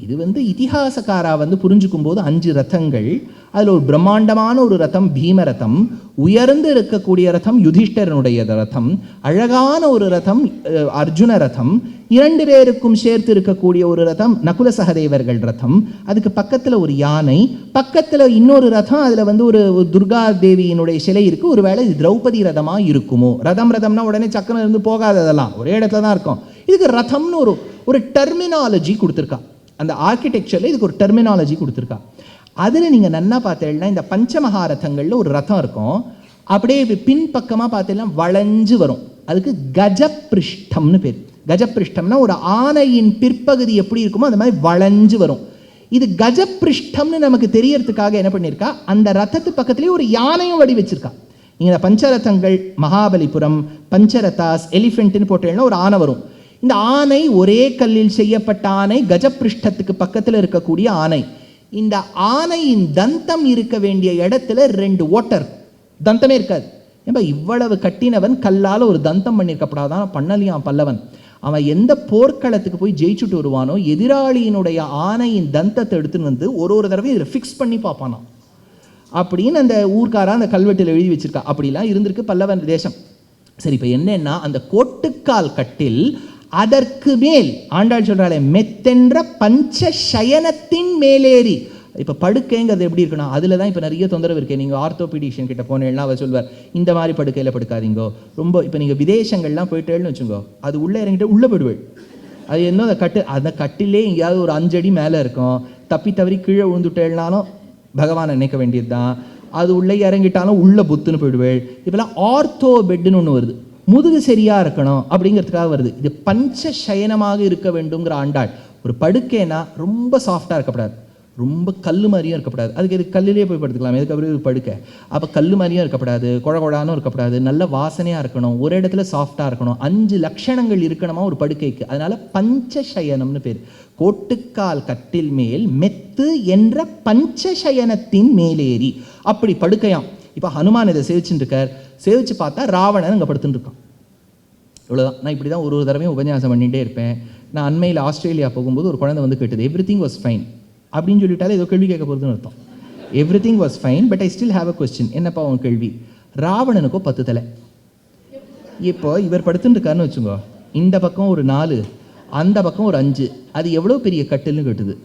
S2: இது இதிகாசக்காரா புரிஞ்சுக்கும் போது 5 ரதங்கள். அதில் ஒரு பிரம்மாண்டமான ஒரு ரதம் பீமரதம், உயர்ந்து இருக்கக்கூடிய ரதம் யுதிஷ்டரனுடைய ரதம், அழகான ஒரு ரதம் அர்ஜுன ரதம், 2 பேருக்கும் சேர்த்து இருக்கக்கூடிய ஒரு ரதம் நகுல சகதேவர்கள் ரதம், அதுக்கு பக்கத்தில் ஒரு யானை, பக்கத்தில் இன்னொரு ரதம், அதில் ஒரு துர்கா தேவியினுடைய சிலை இருக்கு. ஒருவேளை இது திரௌபதி ரதமா இருக்குமோ? ரதம்னா உடனே சக்கரம் இருந்து போகாததெல்லாம் ஒரே இடத்துல தான் இருக்கும். இதுக்கு ரதம்னு ஒரு டெர்மினாலஜி கொடுத்துருக்கா. அந்த ஆர்கிடெக்சரில் இதுக்கு ஒரு டெர்மினாலஜி கொடுத்துருக்கா. அதில் நீங்கள் நன்னா பார்த்தீங்கன்னா இந்த பஞ்சமகாரதங்களில் ஒரு ரதம் இருக்கும். அப்படியே பின்பக்கமாக பார்த்தீங்கன்னா வளைஞ்சு வரும். அதுக்கு கஜப்பிருஷ்டம்னு பேர். கஜப்பிருஷ்டம்னா ஒரு ஆனையின் பிற்பகுதி எப்படி இருக்குமோ அந்த மாதிரி வளைஞ்சு வரும். இது கஜப்பிருஷ்டம்னு நமக்கு தெரியறதுக்காக என்ன பண்ணியிருக்கா, அந்த ரதத்து பக்கத்துலேயே ஒரு யானையும் வடி வச்சிருக்கா. நீங்கள் பஞ்சரதங்கள் மகாபலிபுரம் பஞ்சரதாஸ் எலிஃபென்ட்னு போட்டீங்கன்னா ஒரு ஆனை வரும். இந்த ஆனை ஒரே கல்லில் செய்யப்பட்ட ஆனை, கஜப்பிருஷ்டத்துக்கு பக்கத்தில் இருக்கக்கூடிய ஆனை. இந்த ஆனையின் தந்தம் இருக்க வேண்டிய இடத்துல 2 ஓட்டர், தந்தமே இருக்காது. ஏன்பா இவ்வளவு கட்டினவன் கல்லால் ஒரு தந்தம் பண்ணியிருக்கப்படாதான், பண்ணலையாம் பல்லவன். அவன் எந்த போர்க்களத்துக்கு போய் ஜெயிச்சுட்டு வருவானோ எதிராளியினுடைய ஆனையின் தந்தத்தை எடுத்துன்னு ஒரு தடவை இதில் ஃபிக்ஸ் பண்ணி பார்ப்பானா அப்படின்னு அந்த ஊர்க்காரா அந்த கல்வெட்டில் எழுதி வச்சிருக்கா. அப்படிலாம் இருந்திருக்கு பல்லவன் தேசம். சரி, இப்போ என்னன்னா அந்த கோட்டுக்கால் கட்டில் அதற்கு மேல் ஆண்டாள் சொல்றாளே மெத்தென்ற பஞ்ச சயனத்தின் மேலேறி. இப்போ படுக்கைங்கிறது எப்படி இருக்குன்னா அதில் தான் இப்போ நிறைய தொந்தரவு இருக்கேன். நீங்கள் ஆர்த்தோபீடிஷியன் கிட்ட போனேன்னா அவர் சொல்வார் இந்த மாதிரி படுக்கையில் படுக்காதீங்கோ. ரொம்ப இப்போ நீங்கள் விதேசங்கள்லாம் போயிட்டேன்னு வச்சுங்கோ, அது உள்ளே இறங்கிட்டு உள்ளே போயிடுவேள். அது என்ன அந்த கட்டிலே எங்கேயாவது ஒரு 5 அடி மேலே இருக்கும். தப்பி தவறி கீழே விழுந்துட்டேன்னாலும் பகவானை நினைக்க வேண்டியது தான். அது உள்ளே இறங்கிட்டாலும் உள்ளே புத்துன்னு போயிடுவேள். இப்போலாம் ஆர்த்தோ பெட்டுன்னு ஒன்று வருது. முதுகு சரியா இருக்கணும் அப்படிங்கிறதுக்காக வருது. இது பஞ்சசயனமாக இருக்க வேண்டும்ங்கிற ஆண்டாள். ஒரு படுக்கைனா ரொம்ப சாஃப்டா இருக்கக்கூடாது, ரொம்ப கல் மாதிரியும் இருக்கக்கூடாது. அதுக்கு இது கல்லிலே போய் படுத்துக்கலாம், எதுக்கப்புறம் இது படுக்கை. அப்போ கல் மாதிரியும் இருக்கக்கூடாது, குழகுழானும் இருக்கக்கூடாது, நல்ல வாசனையாக இருக்கணும், ஒரு இடத்துல சாஃப்டாக இருக்கணும். 5 லட்சணங்கள் இருக்கணுமா ஒரு படுக்கைக்கு. அதனால பஞ்சசயனம்னு பேர். கோட்டுக்கால் கட்டில் மேல் மெத்து என்ற பஞ்சசயனத்தின் மேலேறி அப்படி படுக்கையாம். இப்போ ஹனுமான் இதை சேவிச்சுட்டு இருக்கார். சேவிச்சு பார்த்தா ராவணன் அங்கே படுத்துட்டு இருக்கான். இவ்வளோதான். நான் இப்படி தான் ஒரு தடவையும் உபன்யாசம் பண்ணிகிட்டே இருப்பேன். நான் அண்மையில் ஆஸ்திரேலியா போகும்போது ஒரு குழந்தை வந்து கேட்டது, எவ்ரிதிங் வாஸ் ஃபைன் அப்படின்னு சொல்லிட்டாலே ஏதோ கேள்வி கேட்க போகிறதுன்னு அர்த்தம். Everything was fine but I still have a question. என்னப்பா உன் கேள்வி? ராவணனுக்கோ 10 தலை. இப்போ இவர் படுத்துட்டு இருக்காருன்னு வச்சுக்கோ, இந்த பக்கம் ஒரு 4, அந்த பக்கம் ஒரு 5, அது எவ்வளோ பெரிய கட்டில்னு கேட்டுது.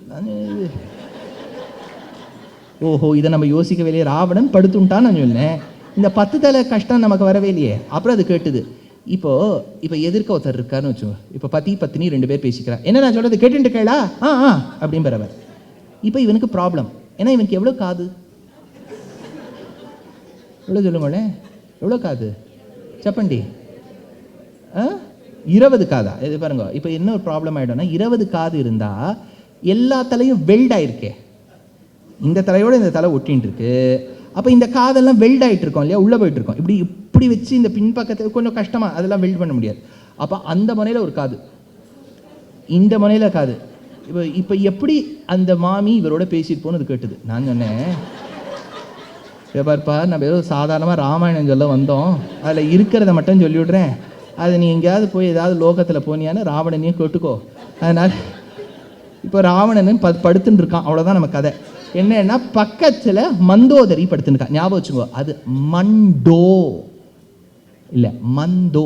S2: ஓஹோ, இதை நம்ம யோசிக்கவே இல்லையே. ராவணன் படுத்துட்டான்னு நான் சொன்னேன், இந்த 10 தலை கஷ்டம் நமக்கு வரவே இல்லையே. அப்புறம் அது கேட்டுது. இப்போ எதிர்க்க ஒருத்தர் இருக்காருன்னு வச்சுக்கோ, இப்போ பத்தி பத்தினி 2 பேர் பேசிக்கிறா. என்ன நான் சொல்றது கேட்டுட்டு கேளா அப்படின்றவர். இப்போ இவனுக்கு ப்ராப்ளம். ஏன்னா இவனுக்கு எவ்வளோ காது? எவ்வளோ சொல்லுங்களேன், எவ்வளோ காது? சப்பண்டி 20 காதா? இது பாருங்க. இப்போ என்ன ஒரு ப்ராப்ளம் ஆகிடும்னா, 20 காது இருந்தால் எல்லா தலையும் வெல்ட் ஆயிருக்கே. இந்த தலையோட இந்த தலை ஒட்டின்னு இருக்கு. அப்போ இந்த காதெல்லாம் வெல்ட் ஆகிட்டு இருக்கோம் இல்லையா, உள்ளே போயிட்டு இருக்கோம். இப்படி வச்சு இந்த பின்பக்கத்தை கொஞ்சம் கஷ்டமாக அதெல்லாம் வெல்ட் பண்ண முடியாது. அப்போ அந்த முனையில் ஒரு காது, இந்த முனையில் காது. இப்போ எப்படி அந்த மாமி இவரோட பேசிட்டு போனது கேட்டுது. நான் சொன்னேன், பார்ப்பா, நம்ம ஏதோ சாதாரணமாக ராமாயணம் சொல்ல வந்தோம், அதில் இருக்கிறத மட்டும் சொல்லிவிடுறேன். அது நீ எங்கேயாவது போய் ஏதாவது லோகத்தில் போனியான்னு ராவணனையும் கேட்டுக்கோ. அதனால் இப்போ ராவணன் படுத்துன்னு இருக்கான், அவ்வளோதான் நம்ம கதை. என்னன்னா பக்கத்தில் மந்தோதரி படுத்துன்னு இருக்கா. ஞாபகம் வச்சுக்கோ, அது மண்டோ இல்லை, மந்தோ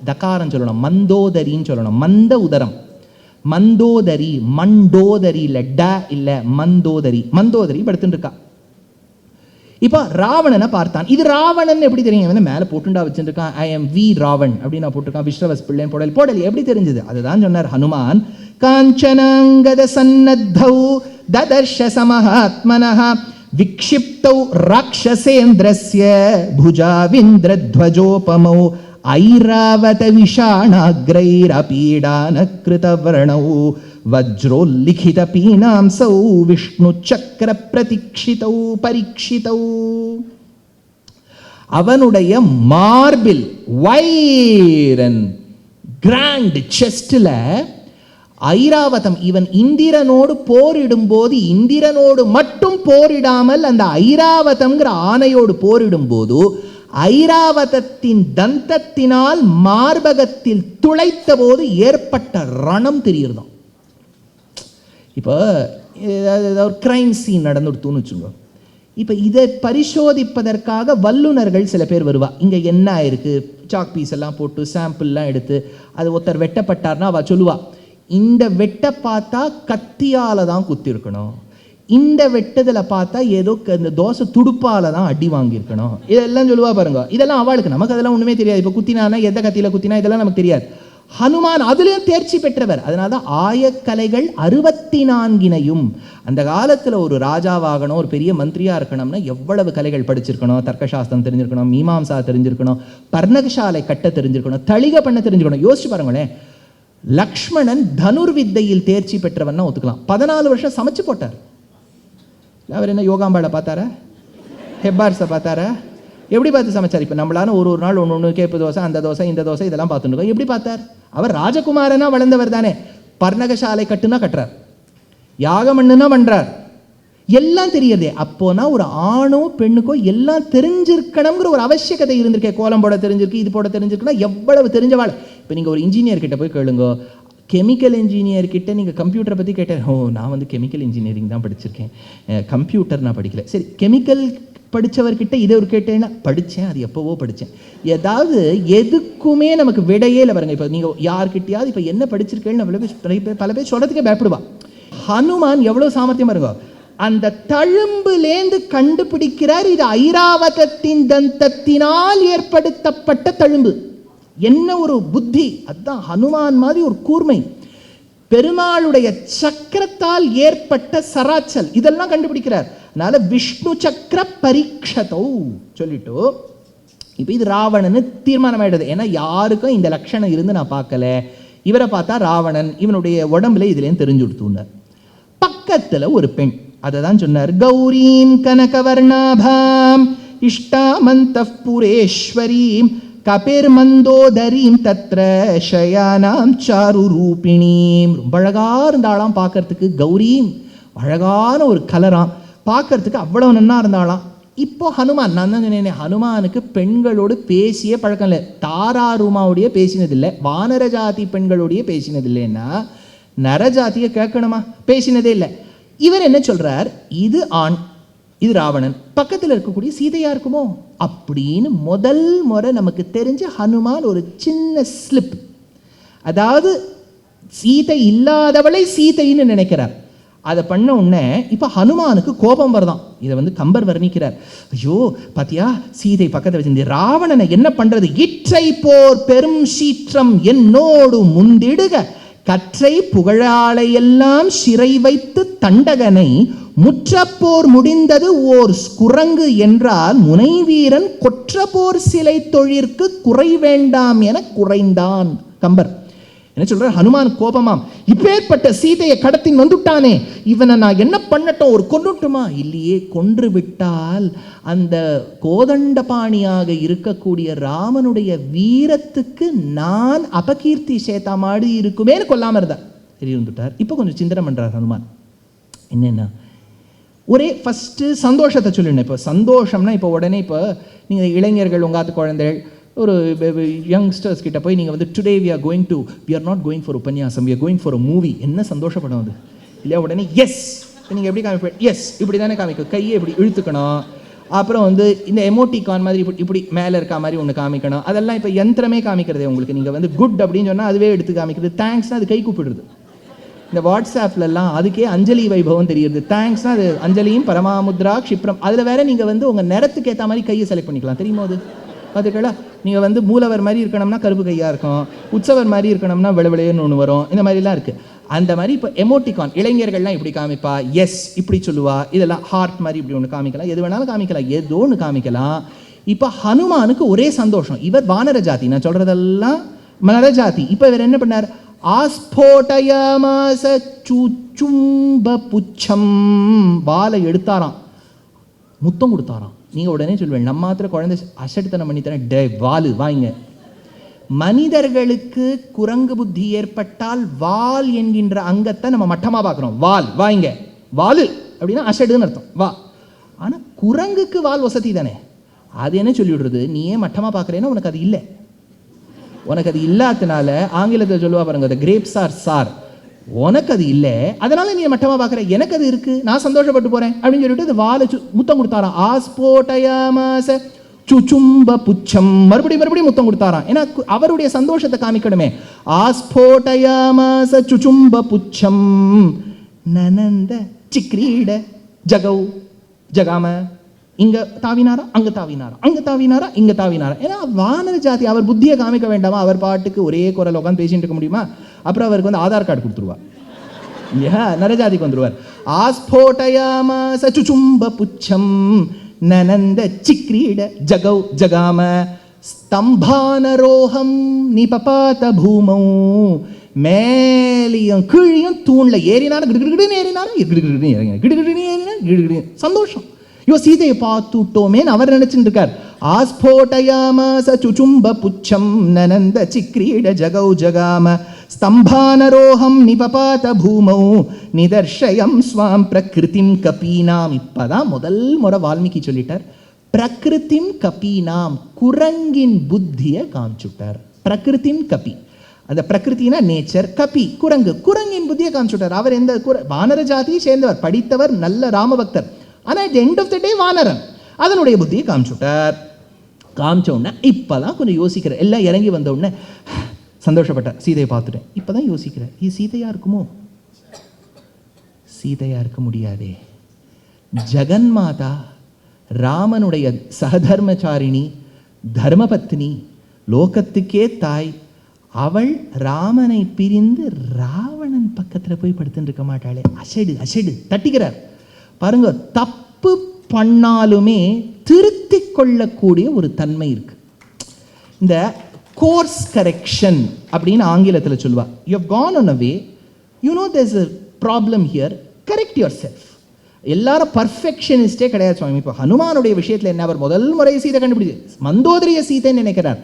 S2: தகாரம் சொல்லணும், மந்தோதரின்னு சொல்லணும். மந்த உதரம், மந்தோதரி, மண்டோதரி இல்லை, இல்லை மந்தோதரி. மந்தோதரி படுத்துட்டு இருக்கா. இப்போ ராவணனை பார்த்தான். இது ராவணன் எப்படி தெரியும்? வந்து மேலே போட்டுண்டா வச்சுருக்கான், ஐ எம் வி ராவன் அப்படின்னு நான் போட்டிருக்கான். விஸ்ரவஸ் பிள்ளைன்னு போடல் எப்படி தெரிஞ்சது? அதுதான் சொன்னார் ஹனுமான். காஞ்சனாங்கத சன்னத்தௌ ததர்ஷ சமஹாத்மனஹ விக்ஷிப்தௌ ராக்ஷசேந்திரஸ்ய புஜாவிந்திரத்வஜோபமௌ ஐராவத விஷாணாக்ரைரபீடான கிருதவர்ணௌ வஜ்ரோல்லிখিত பீனாம்சௌ விஷ்ணு சக்கர பிரதீக்ஷிதௌ பரீட்சிதௌ. அவனுடைய மார்பில் வைரன் கிராண்ட் செஸ்ட்ல ஐராவதம், இவன் இந்திரனோடு போரிடும் போது இந்திரனோடு மட்டும் போரிடாமல் அந்த ஐராவதம்ங்கிற ஆணையோடு போரிடும் போது ஐராவதத்தின் தந்தத்தினால் மார்பகத்தில் துளைத்த போது ஏற்பட்ட ரணம் தெரியுறதாம். இப்போ ஏதாவது ஒரு கிரைம் சீன் நடந்துடுத்துன்னு வச்சுக்கோ. இப்போ இதை பரிசோதிப்பதற்காக வல்லுநர்கள் சில பேர் வருவா. இங்கே என்ன ஆயிருக்கு, சாக் பீஸ் எல்லாம் போட்டு சாம்பிள்லாம் எடுத்து அது ஒருத்தர் வெட்டப்பட்டார்னா அவள் சொல்லுவா, இந்த வெட்ட பார்த்தா கத்தியால தான் குத்தி இருக்கணும், இந்த வெட்டதில் பார்த்தா ஏதோ இந்த தோசை துடுப்பால தான் அடி வாங்கியிருக்கணும், இதெல்லாம் சொல்லுவா பாருங்க. இதெல்லாம் அவளுக்கு, நமக்கு அதெல்லாம் ஒன்றுமே தெரியாது. இப்போ குத்தினானா எந்த கத்தியில் குத்தினா இதெல்லாம் நமக்கு தெரியாது. ஹனுமான் அதுலேயும் தேர்ச்சி பெற்றவர். அதனால தான் ஆயக்கலைகள் 64 அந்த காலத்தில் ஒரு ராஜாவாகணும், ஒரு பெரிய மந்திரியாக இருக்கணும்னா எவ்வளவு கலைகள் படிச்சிருக்கணும். தர்க்கசாஸ்திரம் தெரிஞ்சிருக்கணும், மீமாம்சா தெரிஞ்சிருக்கணும், பர்ணகசாலை கட்ட தெரிஞ்சிருக்கணும், தளிகை பண்ண தெரிஞ்சிருக்கணும். யோசிச்சு பாருங்களேன், லக்ஷ்மணன் தனுர்வித்தையில் தேர்ச்சி பெற்றவன்னா ஒத்துக்கலாம். 14 வருஷம் சமைச்சு போட்டார். அவர் என்ன யோகாம்பாளை பார்த்தாரா, ஹெப்பார்ஸை பார்த்தாரா, எப்படி பார்த்து சமைச்சார்? இப்போ நம்மளால ஒரு நாள் ஒன்று கேப்பு தோசை, அந்த தோசை, இந்த தோசை, இதெல்லாம் பார்த்துருக்கோம். எப்படி பார்த்தார்? அவர் ராஜகுமாரனா வளர்ந்தவர் தானே. பர்ணகசாலை கட்டுனா கட்டுறார், யாகமண்ணுனா பண்றார், எல்லாம் தெரியுதே. அப்போனா ஒரு ஆணோ பெண்ணுக்கோ எல்லாம் தெரிஞ்சிருக்கணுங்கிற ஒரு அவசியகதை இருந்திருக்கே. கோலம் போட தெரிஞ்சிருக்கு, இது போட தெரிஞ்சிருக்குன்னா எவ்வளவு தெரிஞ்சவாள். இப்போ நீங்கள் ஒரு இன்ஜினியர் கிட்ட போய் கேளுங்க, கெமிக்கல் இன்ஜினியர் கிட்ட நீங்கள் கம்ப்யூட்டரை பற்றி கேட்டேன், ஓ நான் வந்து கெமிக்கல் இன்ஜினியரிங் தான் படிச்சிருக்கேன், கம்ப்யூட்டர் நான் படிக்கல. சரி, கெமிக்கல் படித்தவர்கிட்ட இதை ஒரு கேட்டேன்னா படித்தேன், அது எப்போவோ படித்தேன். ஏதாவது எதுக்குமே நமக்கு விடையே இல்லை பாருங்க. இப்போ நீங்கள் யார்கிட்டயாவது இப்போ என்ன படிச்சிருக்கேன்னு பல பேர் சொல்கிறதுக்கே பயப்படுவா. ஹனுமான் எவ்வளோ சாமர்த்தியம் பாருங்க. அந்த தழும்புலேந்து கண்டுபிடிக்கிறார், இது ஐராவதத்தின் தந்தத்தினால் ஏற்படுத்தப்பட்ட தழும்பு. என்ன ஒரு புத்தி! அதுதான் ஹனுமான் மாதிரி ஒரு கூர்மை. பெருமாளுடைய சக்கரத்தால் ஏற்பட்ட சராச்சல், இதெல்லாம் கண்டுபிடிக்கிறார். அதனால விஷ்ணு சக்கர பரீட்சதோ சொல்லிட்டு இப்போ இது ராவணன்னு தீர்மானம் ஆயிடுது. ஏன்னா யாருக்கும் இந்த லட்சணம் இருந்து நான் பார்க்கல, இவரை பார்த்தா ராவணன், இவனுடைய உடம்புல இதுலேயும் தெரிஞ்சு கொடுத்துனார். பக்கத்தில் ஒரு பெண், அதை தான் சொன்னார், கௌரீம் கனகவர்ணாபாம் இஷ்டாமந்தப் புரேஸ்வரீம் கபிர் மந்தோதரீம் தத்ர ஷயானாம் சாரு ரூபிணீம். ரொம்ப அழகா இருந்தாலாம் பார்க்கறதுக்கு. கௌரீம் அழகான ஒரு கலராம், பார்க்கறதுக்கு அவ்வளவு நன்னா இருந்தாலாம். இப்போ ஹனுமான், நான் தான் சொன்னேன், ஹனுமானுக்கு பெண்களோடு பேசிய பழக்கம் இல்லை. தாராருமாவுடைய பேசினதில்லை, வானர ஜாதி பெண்களுடைய பேசினதில்லைன்னா நரஜாத்தியை கேட்கணுமா? பேசினதே இல்லை. இவர் என்ன சொல்றார், இது ஆண், இது ராவணன், பக்கத்தில் இருக்கக்கூடிய சீதையா இருக்குமோ அப்படின்னு முதல் முறை நமக்கு தெரிஞ்ச ஹனுமான் ஒரு சின்ன ஸ்லிப், அதாவது சீதை இல்லாதவளை சீதைன்னு நினைக்கிறார். அதை பண்ண உடனே இப்போ ஹனுமானுக்கு கோபம் வருதான். இதை கம்பர் வர்ணிக்கிறார். ஐயோ பாத்தியா, சீதை பக்கத்தில் வச்சிருந்த ராவணனை என்ன பண்றது, இற்றை போர் பெரும் சீற்றம் என்னோடு முந்திடுக கற்றை புகழாலையெல்லாம் சிறை வைத்து தண்டகனை முற்றப்போர் முடிந்தது ஓர் குரங்கு என்றால் முனைவீரன் கொற்றபோர் சிலை தொழிற்கு குறை வேண்டாம் என குறைந்தான். கம்பர் என்ன சொல்ற, ஹனுமான் கோபமாம், இப்பேற்பட்ட சீதையை கடத்தின் வந்துட்டானே, இவனை நான் என்ன பண்ணட்டும், ஒரு கொன்னுட்டுமா? இல்லையே, கொன்று விட்டால் அந்த கோதண்டபாணியாக இருக்கக்கூடிய ராமனுடைய வீரத்துக்கு நான் அபகீர்த்தி சேத்தா மாடி இருக்குமேன்னு கொல்லாம இருந்தார். தெரிந்துட்டார். இப்போ கொஞ்சம் சிந்தனை பண்றார் ஹனுமான். என்னன்னா, ஒரே ஃபஸ்ட்டு சந்தோஷத்தை சொல்லிடணும். இப்போ சந்தோஷம்னா இப்போ உடனே இப்போ நீங்கள் இளைஞர்கள் உங்காத்து குழந்தைகள் ஒரு யங்ஸ்டர்ஸ் கிட்ட போய் நீங்கள் today we are not going for உபன்யாசம், we are going for a movie, என்ன சந்தோஷப்படும் அது இல்லையா? உடனே எஸ், நீங்கள் எப்படி காமிப்பேன், எஸ் இப்படி தானே காமிக்கும், கையை இப்படி இழுத்துக்கணும், அப்புறம் இந்த எமோட்டிகான் மாதிரி இப்படி மேலே இருக்க மாதிரி ஒன்று காமிக்கணும். அதெல்லாம் இப்போ யந்திரமே காமிக்கிறதே உங்களுக்கு. நீங்கள் குட் அப்படின்னு சொன்னால் அதுவே எடுத்து காமிக்கிறது, தேங்க்ஸ்னால் அது கை கூப்பிடுறது. இந்த வாட்ஸ்ஆப்லலாம் அதுக்கே அஞ்சலி வைபவம் தெரியுது. தேங்க்ஸ்னா அது அஞ்சலியும் பரமாமுத்ரா க்ஷிப்ரம். அதில் வேற நீங்கள் உங்கள் நிறத்துக்கு ஏற்ற மாதிரி கையை செலக்ட் பண்ணிக்கலாம். தெரியுமா அது? பார்த்துக்கல, நீங்கள் மூலவர் மாதிரி இருக்கணும்னா கருப்பு கையாக இருக்கும், உற்சவர் மாதிரி இருக்கணும்னா விளவிளையன்னு ஒன்று வரும், இந்த மாதிரிலாம் இருக்குது. அந்த மாதிரி இப்போ எமோட்டிகான் இளைஞர்கள்லாம் இப்படி காமிப்பா, எஸ் இப்படி சொல்லுவா, இதெல்லாம் ஹார்ட் மாதிரி இப்படி ஒன்று காமிக்கலாம், எது வேணாலும் காமிக்கலாம், ஏதோ ஒன்று காமிக்கலாம். இப்போ ஹனுமானுக்கு ஒரே சந்தோஷம். இவர் வானர ஜாதி, நான் சொல்கிறதெல்லாம் நரஜாதி. இப்போ இவர் என்ன பண்ணார், ஆஸ்போட்டயமாச சுச்சும்ப புச்சம், வாலை எடுத்தாராம், முத்தம் கொடுத்தாராம். நீங்கள் உடனே சொல்வேன், நம்ம மாத்திர குழந்தை அசட்டுத்தனம் பண்ணி தரேன், டே வாலு வாங்க. மனிதர்களுக்கு குரங்கு புத்தி ஏற்பட்டால் வால் என்கின்ற அங்கத்தை நம்ம மட்டமாக பார்க்குறோம். வால் வாங்க, வாலு அப்படின்னா அசடுன்னு அர்த்தம், வா. ஆனால் குரங்குக்கு வால் வசதி தானே, அது என்ன சொல்லிவிடுறது, நீ ஏன் மட்டமாக பார்க்குறேன்னா உனக்கு அது இல்லை. உனக்கு அது இல்லாதனால ஆங்கிலத்தில் சொல்லுவா பாருங்க, the grapes are sour. உனக்கு அது இல்லை, அதனால நீ மட்டமாக பார்க்குற, எனக்கு அது இருக்கு, நான் சந்தோஷப்பட்டு போறேன் அப்படின்னு சொல்லிட்டு அது வாழை முத்தம் கொடுத்தாராம். ஆஸ்போட்டயமாச சுச்சும்ப புச்சம், மறுபடியும் முத்தம் கொடுத்தாராம். ஏன்னா அவருடைய சந்தோஷத்தை காமிக்கணுமே. ஆஸ்போட்டயமாச சுச்சும்ப புச்சம் நனந்த சிக்ரீட ஜகௌ ஜகாம, இங்க தாவினாரா அங்க தாவினாரா, அங்க தாவினாரா இங்க தாவினாரா. ஏன்னா வானர ஜாதி, அவர் புத்தியை காமிக்க வேண்டாமா? அவர் பாட்டுக்கு ஒரே குரல் உட்காந்து பேசிட்டு இருக்க முடியுமா? அப்புறம் அவருக்கு ஆதார் கார்டு கொடுத்துருவார், நரஜாதிக்கு வந்துருவார். ஆஸ்போட்டயாமாச சுச்சும்ப புச்சம் நனந்த சிக்ரீட ஜகௌ ஜகாம ஸ்தம்பானரோகம் நிபபாத பூமௌ, மேலியும் கீழியும் தூண்ல ஏறினாலும் கிடுகிடுன்னு ஏறினாலும் கிடுகிடுன்னு ஏறினாலும் கிடுகிடுன்னு ஏறினா கிடுகிடு சந்தோஷம். இவ சீதையை பார்த்துட்டோமேன்னு அவர் நினைச்சுட்டு இருக்கார். ஆஸ்போட்டயாமாச சுச்சும்ப புச்சம் நனந்த சிக்ரீட ஜகௌ ஜகாம ஸ்தம்பானரோகம் நிபபாத பூமௌ நிதர்ஷயம் ஸ்வாம் பிரகிருதிம் கபீனாம். இப்பதான் முதல் முறை வால்மீகி சொல்லிட்டார், பிரகிருதிம் கபீனாம், குரங்கின் புத்தியை காமிச்சுட்டார். பிரகிருதிம் கபி, அந்த பிரகிருத்தினா நேச்சர், கபி குரங்கு, குரங்கின் புத்தியை காமிச்சுட்டார். அவர் எந்த வானர ஜாதியை சேர்ந்தவர், படித்தவர், நல்ல ராமபக்தர். ஆனால் அட் எண்ட் ஆஃப் த டே வானரன், அதனுடைய புத்தியை காமிச்சுட்டார். காமிச்ச உடனே இப்போதான் கொஞ்சம் யோசிக்கிறேன், எல்லாம் இறங்கி வந்த உடனே சந்தோஷப்பட்டேன், சீதையை பார்த்துட்டேன். இப்போதான் யோசிக்கிறேன், இது சீதையா இருக்குமோ? சீதையா இருக்க முடியாதே. ஜெகன்மாதா, ராமனுடைய சகதர்மச்சாரிணி, தர்மபத்னி, லோகத்துக்கே தாய், அவள் ராமனை பிரிந்து ராவணன் பக்கத்தில் போய் படுத்துட்டு இருக்க மாட்டாளே. அசடு அசடு தட்டிக்கிறார் பாருங்க. தப்பு பண்ணாலுமே திருத்திக் கொள்ளக்கூடிய ஒரு தன்மை இருக்கு. இந்த கோர்ஸ் கரெக்ஷன் அப்படின்னு ஆங்கிலத்தில் சொல்லுவா. You have gone on a way, you know there is a problem here, correct yourself. எல்லாரும் பர்ஃபெக்ஷனிஸ்டே கிடையாது சுவாமி. இப்போ ஹனுமானுடைய விஷயத்தில் என்ன, அவர் முதல் முறை சீதை கண்டுபிடிச்சு மந்தோதரிய சீதைன்னு நினைக்கிறார்.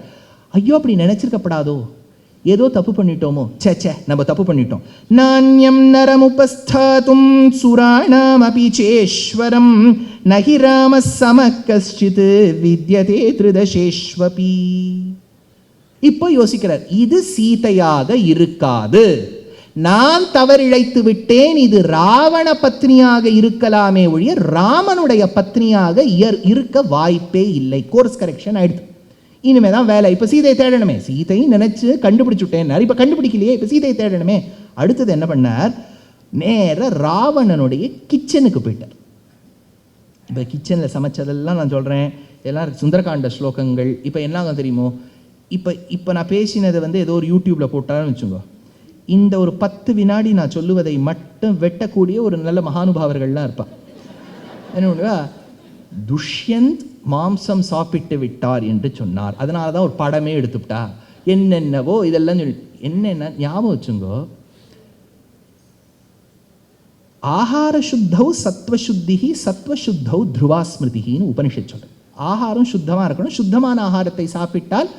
S2: ஐயோ அப்படி நினைச்சிருக்கப்படாதோ, ஏதோ தப்பு பண்ணிட்டோமோ, சே நம்ம தப்பு பண்ணிட்டோம். நாண்யம் நரமுபஸ்தாதும் சுராணாம் அபி சேஸ்வரம் நஹி ராம சம கஷ்டித் வித்யதே த்ரிதசேஷ்வபி. இப்போ யோசிக்கிறார், இது சீதையாக இருக்காது, நான் தவறிழைத்து விட்டேன், இது ராவண பத்னியாக இருக்கலாமே ஒழிய ராமனுடைய பத்னியாக இருக்க வாய்ப்பே இல்லை. கோர்ஸ் கரெக்ஷன் ஆயிடுது. இனிமே தான் வேலை. இப்போ சீதையை தேடணுமே, சீதையும் நினைச்சு கண்டுபிடிச்சுட்டேன், இப்போ கண்டுபிடிக்கலையே, இப்போ சீதையை தேடணுமே. அடுத்தது என்ன பண்ணார், நேர ராவணனுடைய கிச்சனுக்கு போயிட்டார். இப்போ கிச்சனில் சமைச்சதெல்லாம் நான் சொல்கிறேன், எல்லாம் சுந்தரகாண்ட ஸ்லோகங்கள். இப்போ என்ன தெரியுமோ, இப்போ நான் பேசினதை வந்து ஏதோ ஒரு யூடியூப்பில் போட்டான்னு வச்சுக்கோ, இந்த ஒரு 10 வினாடி நான் சொல்லுவதை மட்டும் வெட்டக்கூடிய ஒரு நல்ல மகானுபாவர்கள்லாம் இருப்பான். என்ன பண்ணுவா, துஷ்யந்த் மாம்சம் சாப்பிட்டு விட்டார் என்று சொன்னார், அதனால தான் ஒரு படமே எடுத்துவிட்டா, என்னென்னவோ இதெல்லாம் சொல்லி. என்னென்ன ஞாபகம் வச்சுங்கோ, ஆகார சுத்தௌ சத்வசுத்தி, சத்வசுத்தௌ த்ருவாஸ்மிருதின்னு உபனிஷத் சொல்றது. ஆகாரம் சுத்தமாக இருக்கணும், சுத்தமான ஆகாரத்தை சாப்பிட்டால்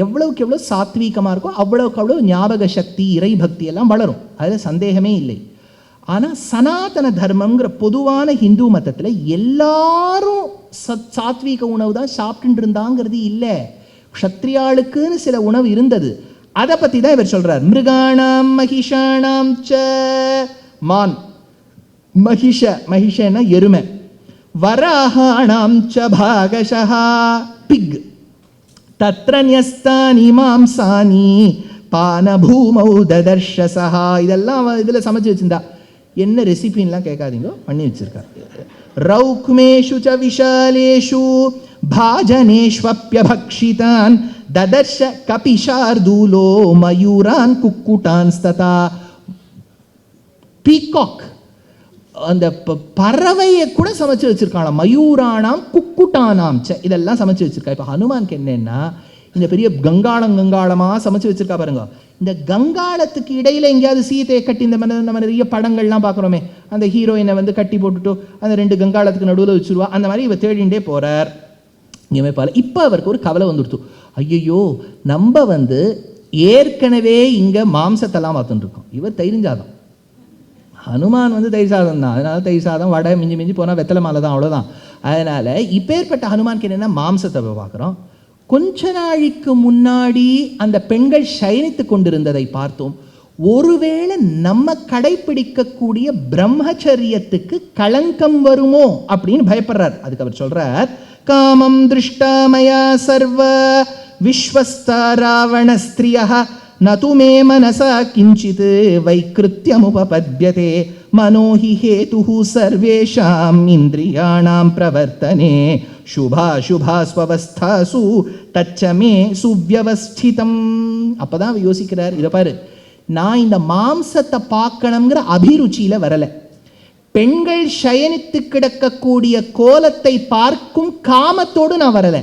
S2: எவ்வளவுக்கு எவ்வளோ சாத்வீகமாக இருக்கும் அவ்வளவுக்கு அவ்வளோ ஞாபக சக்தி, இறை பக்தி எல்லாம் வளரும், அதில் சந்தேகமே இல்லை. ஆனால் சனாதன தர்மங்கிற பொதுவான ஹிந்து மதத்தில் எல்லாரும் சாத்வீக உணவு தான் சாப்பிட்டு இருந்தாங்கிறது இல்லை. க்ஷத்ரியாளுக்குன்னு சில உணவு இருந்தது, அதை பற்றி தான் இவர் சொல்கிறார். மிருகாணாம் மகிஷாணாம் ச, மான், மகிஷன்னா எருமை, வராஹாணாம் ச பாகஷஹா, பிக், தத்ர ன்யஸ்தானி மாம்சானி பானபூமௌ ததர்ஷசஹா. இதெல்லாம் இதில் சமைச்சு வச்சிருந்தா. என்ன ரெசிபின்லாம் கேட்காதீங்க, பண்ணி வச்சிருக்காரு. ரௌக்மேஷு ச விஷாலேஷு பாஜனேஷ்வப்யபக்ஷிதான் ததர்ஷ கபிஷார்தூலோ மயூரான் குக்குட்டான் ஸ்ததா. பீகாக், அந்த பறவையை கூட சமைச்சு வச்சிருக்காங்க. மயூரானாம் குக்குட்டானாம் ச, இதெல்லாம் சமைச்சு வச்சிருக்கா. இப்போ ஹனுமானுக்கு என்னன்னா, இந்த பெரிய கங்காளமாக சமைச்சு வச்சிருக்கா பாருங்க. இந்த கங்காளத்துக்கு இடையில எங்கேயாவது சீதையை கட்டி, இந்த மாதிரி நம்ம நிறைய படங்கள்லாம் பார்க்குறோமே, அந்த ஹீரோயினை வந்து கட்டி போட்டுட்டு அந்த 2 கங்காளத்துக்கு நடுவில் வச்சுருவா, அந்த மாதிரி இவர் தேடிண்டே போறார். இங்கே பாரு, இப்போ அவருக்கு ஒரு கவலை வந்துடுத்து. ஐயோ நம்ம வந்து ஏற்கனவே இங்கே மாம்சத்தெல்லாம் பார்த்துட்டு இருக்கோம், இவர் தயிர் சாதம், ஹனுமான் வந்து தயிர் சாதம் தான், அதனால தயிர் சாதம், வடை, மிஞ்சி மிஞ்சி போனால் வெத்தலை மாலை தான், அவ்வளோதான். அதனால் இப்பேற்பட்ட ஹனுமானுக்கு என்னென்னா மாம்சத்தை பார்க்குறோம். கொஞ்ச நாளைக்கு முன்னாடி அந்த பெண்கள் சயனித்து கொண்டிருந்ததை பார்த்தோம். ஒருவேளை நம்ம கடைபிடிக்கக்கூடிய பிரம்மச்சரியத்துக்கு களங்கம் வருமோ அப்படின்னு பயப்படுறார். அதுக்கு அவர் சொல்றார், காமம் திருஷ்டாமயா சர்வ விஸ்வஸ்தா ராவண ஸ்திரியா நதுமே மனசா கிஞ்சித் வைக்ருத்யமுபபத்யதே மனோஹி ஹேதுஹு சர்வேஷாம் இந்திரியாணாம் பிரவர்த்தனே சுபா ஸ்வவஸ்தாசு தச்சமே சுவ்யவஸ்திதம். அப்பதான் யோசிக்கிறார், இதை பாரு, நான் இந்த மாம்சத்தை பார்க்கணுங்கிற அபிருச்சியில வரல, பெண்கள் சயனித்து கிடக்கக்கூடிய கோலத்தை பார்க்கும் காமத்தோடு நான் வரல,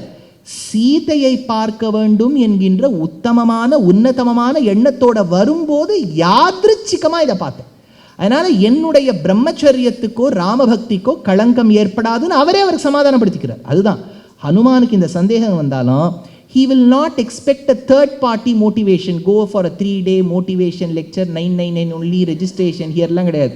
S2: சீதையை பார்க்க வேண்டும் என்கின்ற உத்தமமான உன்னதமான எண்ணத்தோட வரும்போது யாதிருச்சிகமா இதை பார்த்தேன். அதனால என்னுடைய பிரம்மச்சரியத்துக்கோ ராமபக்திக்கோ களங்கம் ஏற்படாதுன்னு அவருக்கு சமாதானப்படுத்திக்கிறார். அதுதான் ஹனுமானுக்கு இந்த சந்தேகம் வந்தாலும் he will not expect a third party motivation, go for a 3-day motivation lecture, 999 only registration ஹியர்லாம் கிடையாது.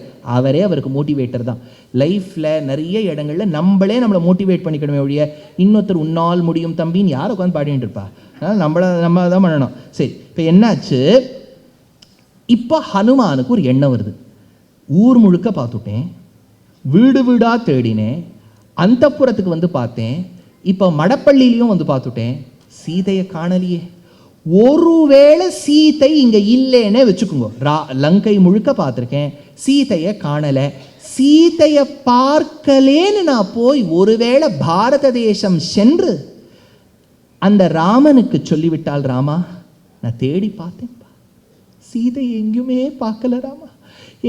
S2: அவருக்கு மோட்டிவேட்டர் தான். லைஃப்பில் நிறைய இடங்களில் நம்மளே நம்மளை மோட்டிவேட் பண்ணிக்கணுமே ஒழிய இன்னொருத்தர் உன்னால் முடியும் தம்பின்னு யார் உட்காந்து பாடிட்டு இருப்பா. அதனால் நம்ம தான் பண்ணணும். சரி, இப்போ என்னாச்சு, இப்போ ஹனுமானுக்கு ஒரு எண்ணம் வருது. ஊர் முழுக்க பார்த்துட்டேன், வீடு வீடாக தேடினேன், அந்தப்புறத்துக்கு வந்து பார்த்தேன், இப்போ மடப்பள்ளியிலையும் வந்து பார்த்துட்டேன், சீதையை காணலையே. ஒருவேளை சீதை இங்கே இல்லைன்னே வச்சுக்கோங்க, லங்கை முழுக்க பார்த்துருக்கேன், சீதையை காணலை. சீதையை பார்க்கலேன்னு நான் போய் ஒருவேளை பாரத தேசம் சென்று அந்த ராமனுக்கு சொல்லிவிட்டால், ராமா நான் தேடி பார்த்தேன்ப்பா, சீதை எங்கேயுமே பார்க்கல ராமா,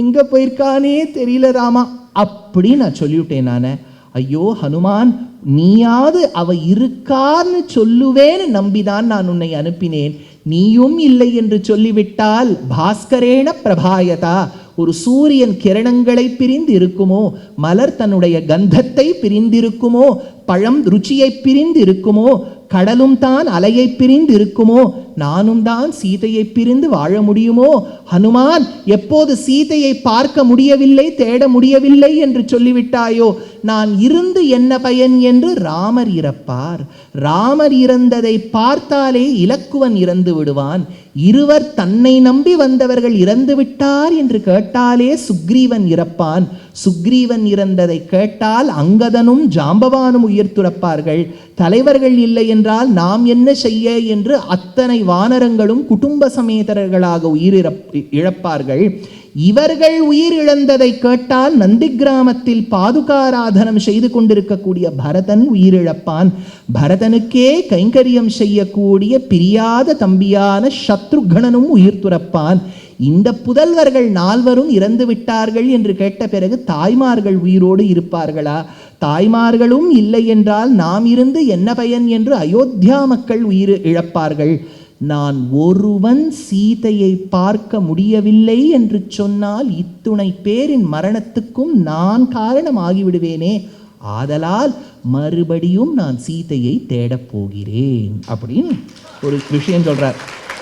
S2: எங்கே போயிருக்கானே தெரியல ராமா, அப்படி நான் சொல்லிவிட்டேன். நான் ஐயோ ஹனுமான் நீயாவது அவ இருக்கான்னு சொல்லுவேன்னு நம்பிதான் நான் உன்னை அனுப்பினேன். நீயும் இல்லை என்று சொல்லிவிட்டால் பாஸ்கரேன பிரபாயதா, ஒரு சூரியன் கிரணங்களை பிரிந்து இருக்குமோ, மலர் தன்னுடைய கந்தத்தை பிரிந்திருக்குமோ, பழம் ருச்சியை பிரிந்து இருக்குமோ, கடலும் தான் அலையை பிரிந்து இருக்குமோ, நானும் தான் சீதையை பிரிந்து வாழ முடியுமோ? ஹனுமான், எப்போது சீதையை பார்க்க முடியவில்லை, தேட முடியவில்லை என்று சொல்லிவிட்டாயோ, நான் இருந்து என்ன பயன் என்று ராமர் இறப்பார். ராமர் இறந்ததை பார்த்தாலே இலக்குவன் இறந்து விடுவான். இருவர் தன்னை நம்பி வந்தவர்கள் இறந்து விட்டார் என்று கேட்டாலே சுக்ரீவன் இறப்பான். சுக்ரீவன் இறந்ததை கேட்டால் அங்கதனும் ஜாம்பவானும் உயிர் துறப்பார்கள். தலைவர்கள் இல்லை என்றால் நாம் என்ன செய்ய என்று அத்தனை வானரங்களும் குடும்ப சமேதர்களாக உயிர் இழப்பார்கள். இவர்கள் உயிர் இழந்ததை கேட்டால் நந்தி கிராமத்தில் பாதுகாராதனம் செய்து கொண்டிருக்கக்கூடிய பரதன் உயிரிழப்பான். பரதனுக்கே கைங்கரியம் செய்யக்கூடிய பிரியாத தம்பியான சத்ருகணனும் உயிர் துறப்பான். இந்த புதல்வர்கள் 4 இறந்து விட்டார்கள் என்று கேட்ட பிறகு தாய்மார்கள் உயிரோடு இருப்பார்களா? தாய்மார்களும் இல்லை என்றால் நாம் இருந்து என்ன பயன் என்று அயோத்தியா மக்கள் உயிர் இழப்பார்கள். நான் ஒருவன் சீதையை பார்க்க முடியவில்லை என்று சொன்னால் இத்துணை பேரின் மரணத்துக்கும் நான் காரணமாகிவிடுவேனே. ஆதலால் மறுபடியும் நான் சீதையை தேடப் போகிறேன் அப்படின்னு ஒரு விஷயம் சொல்றார்.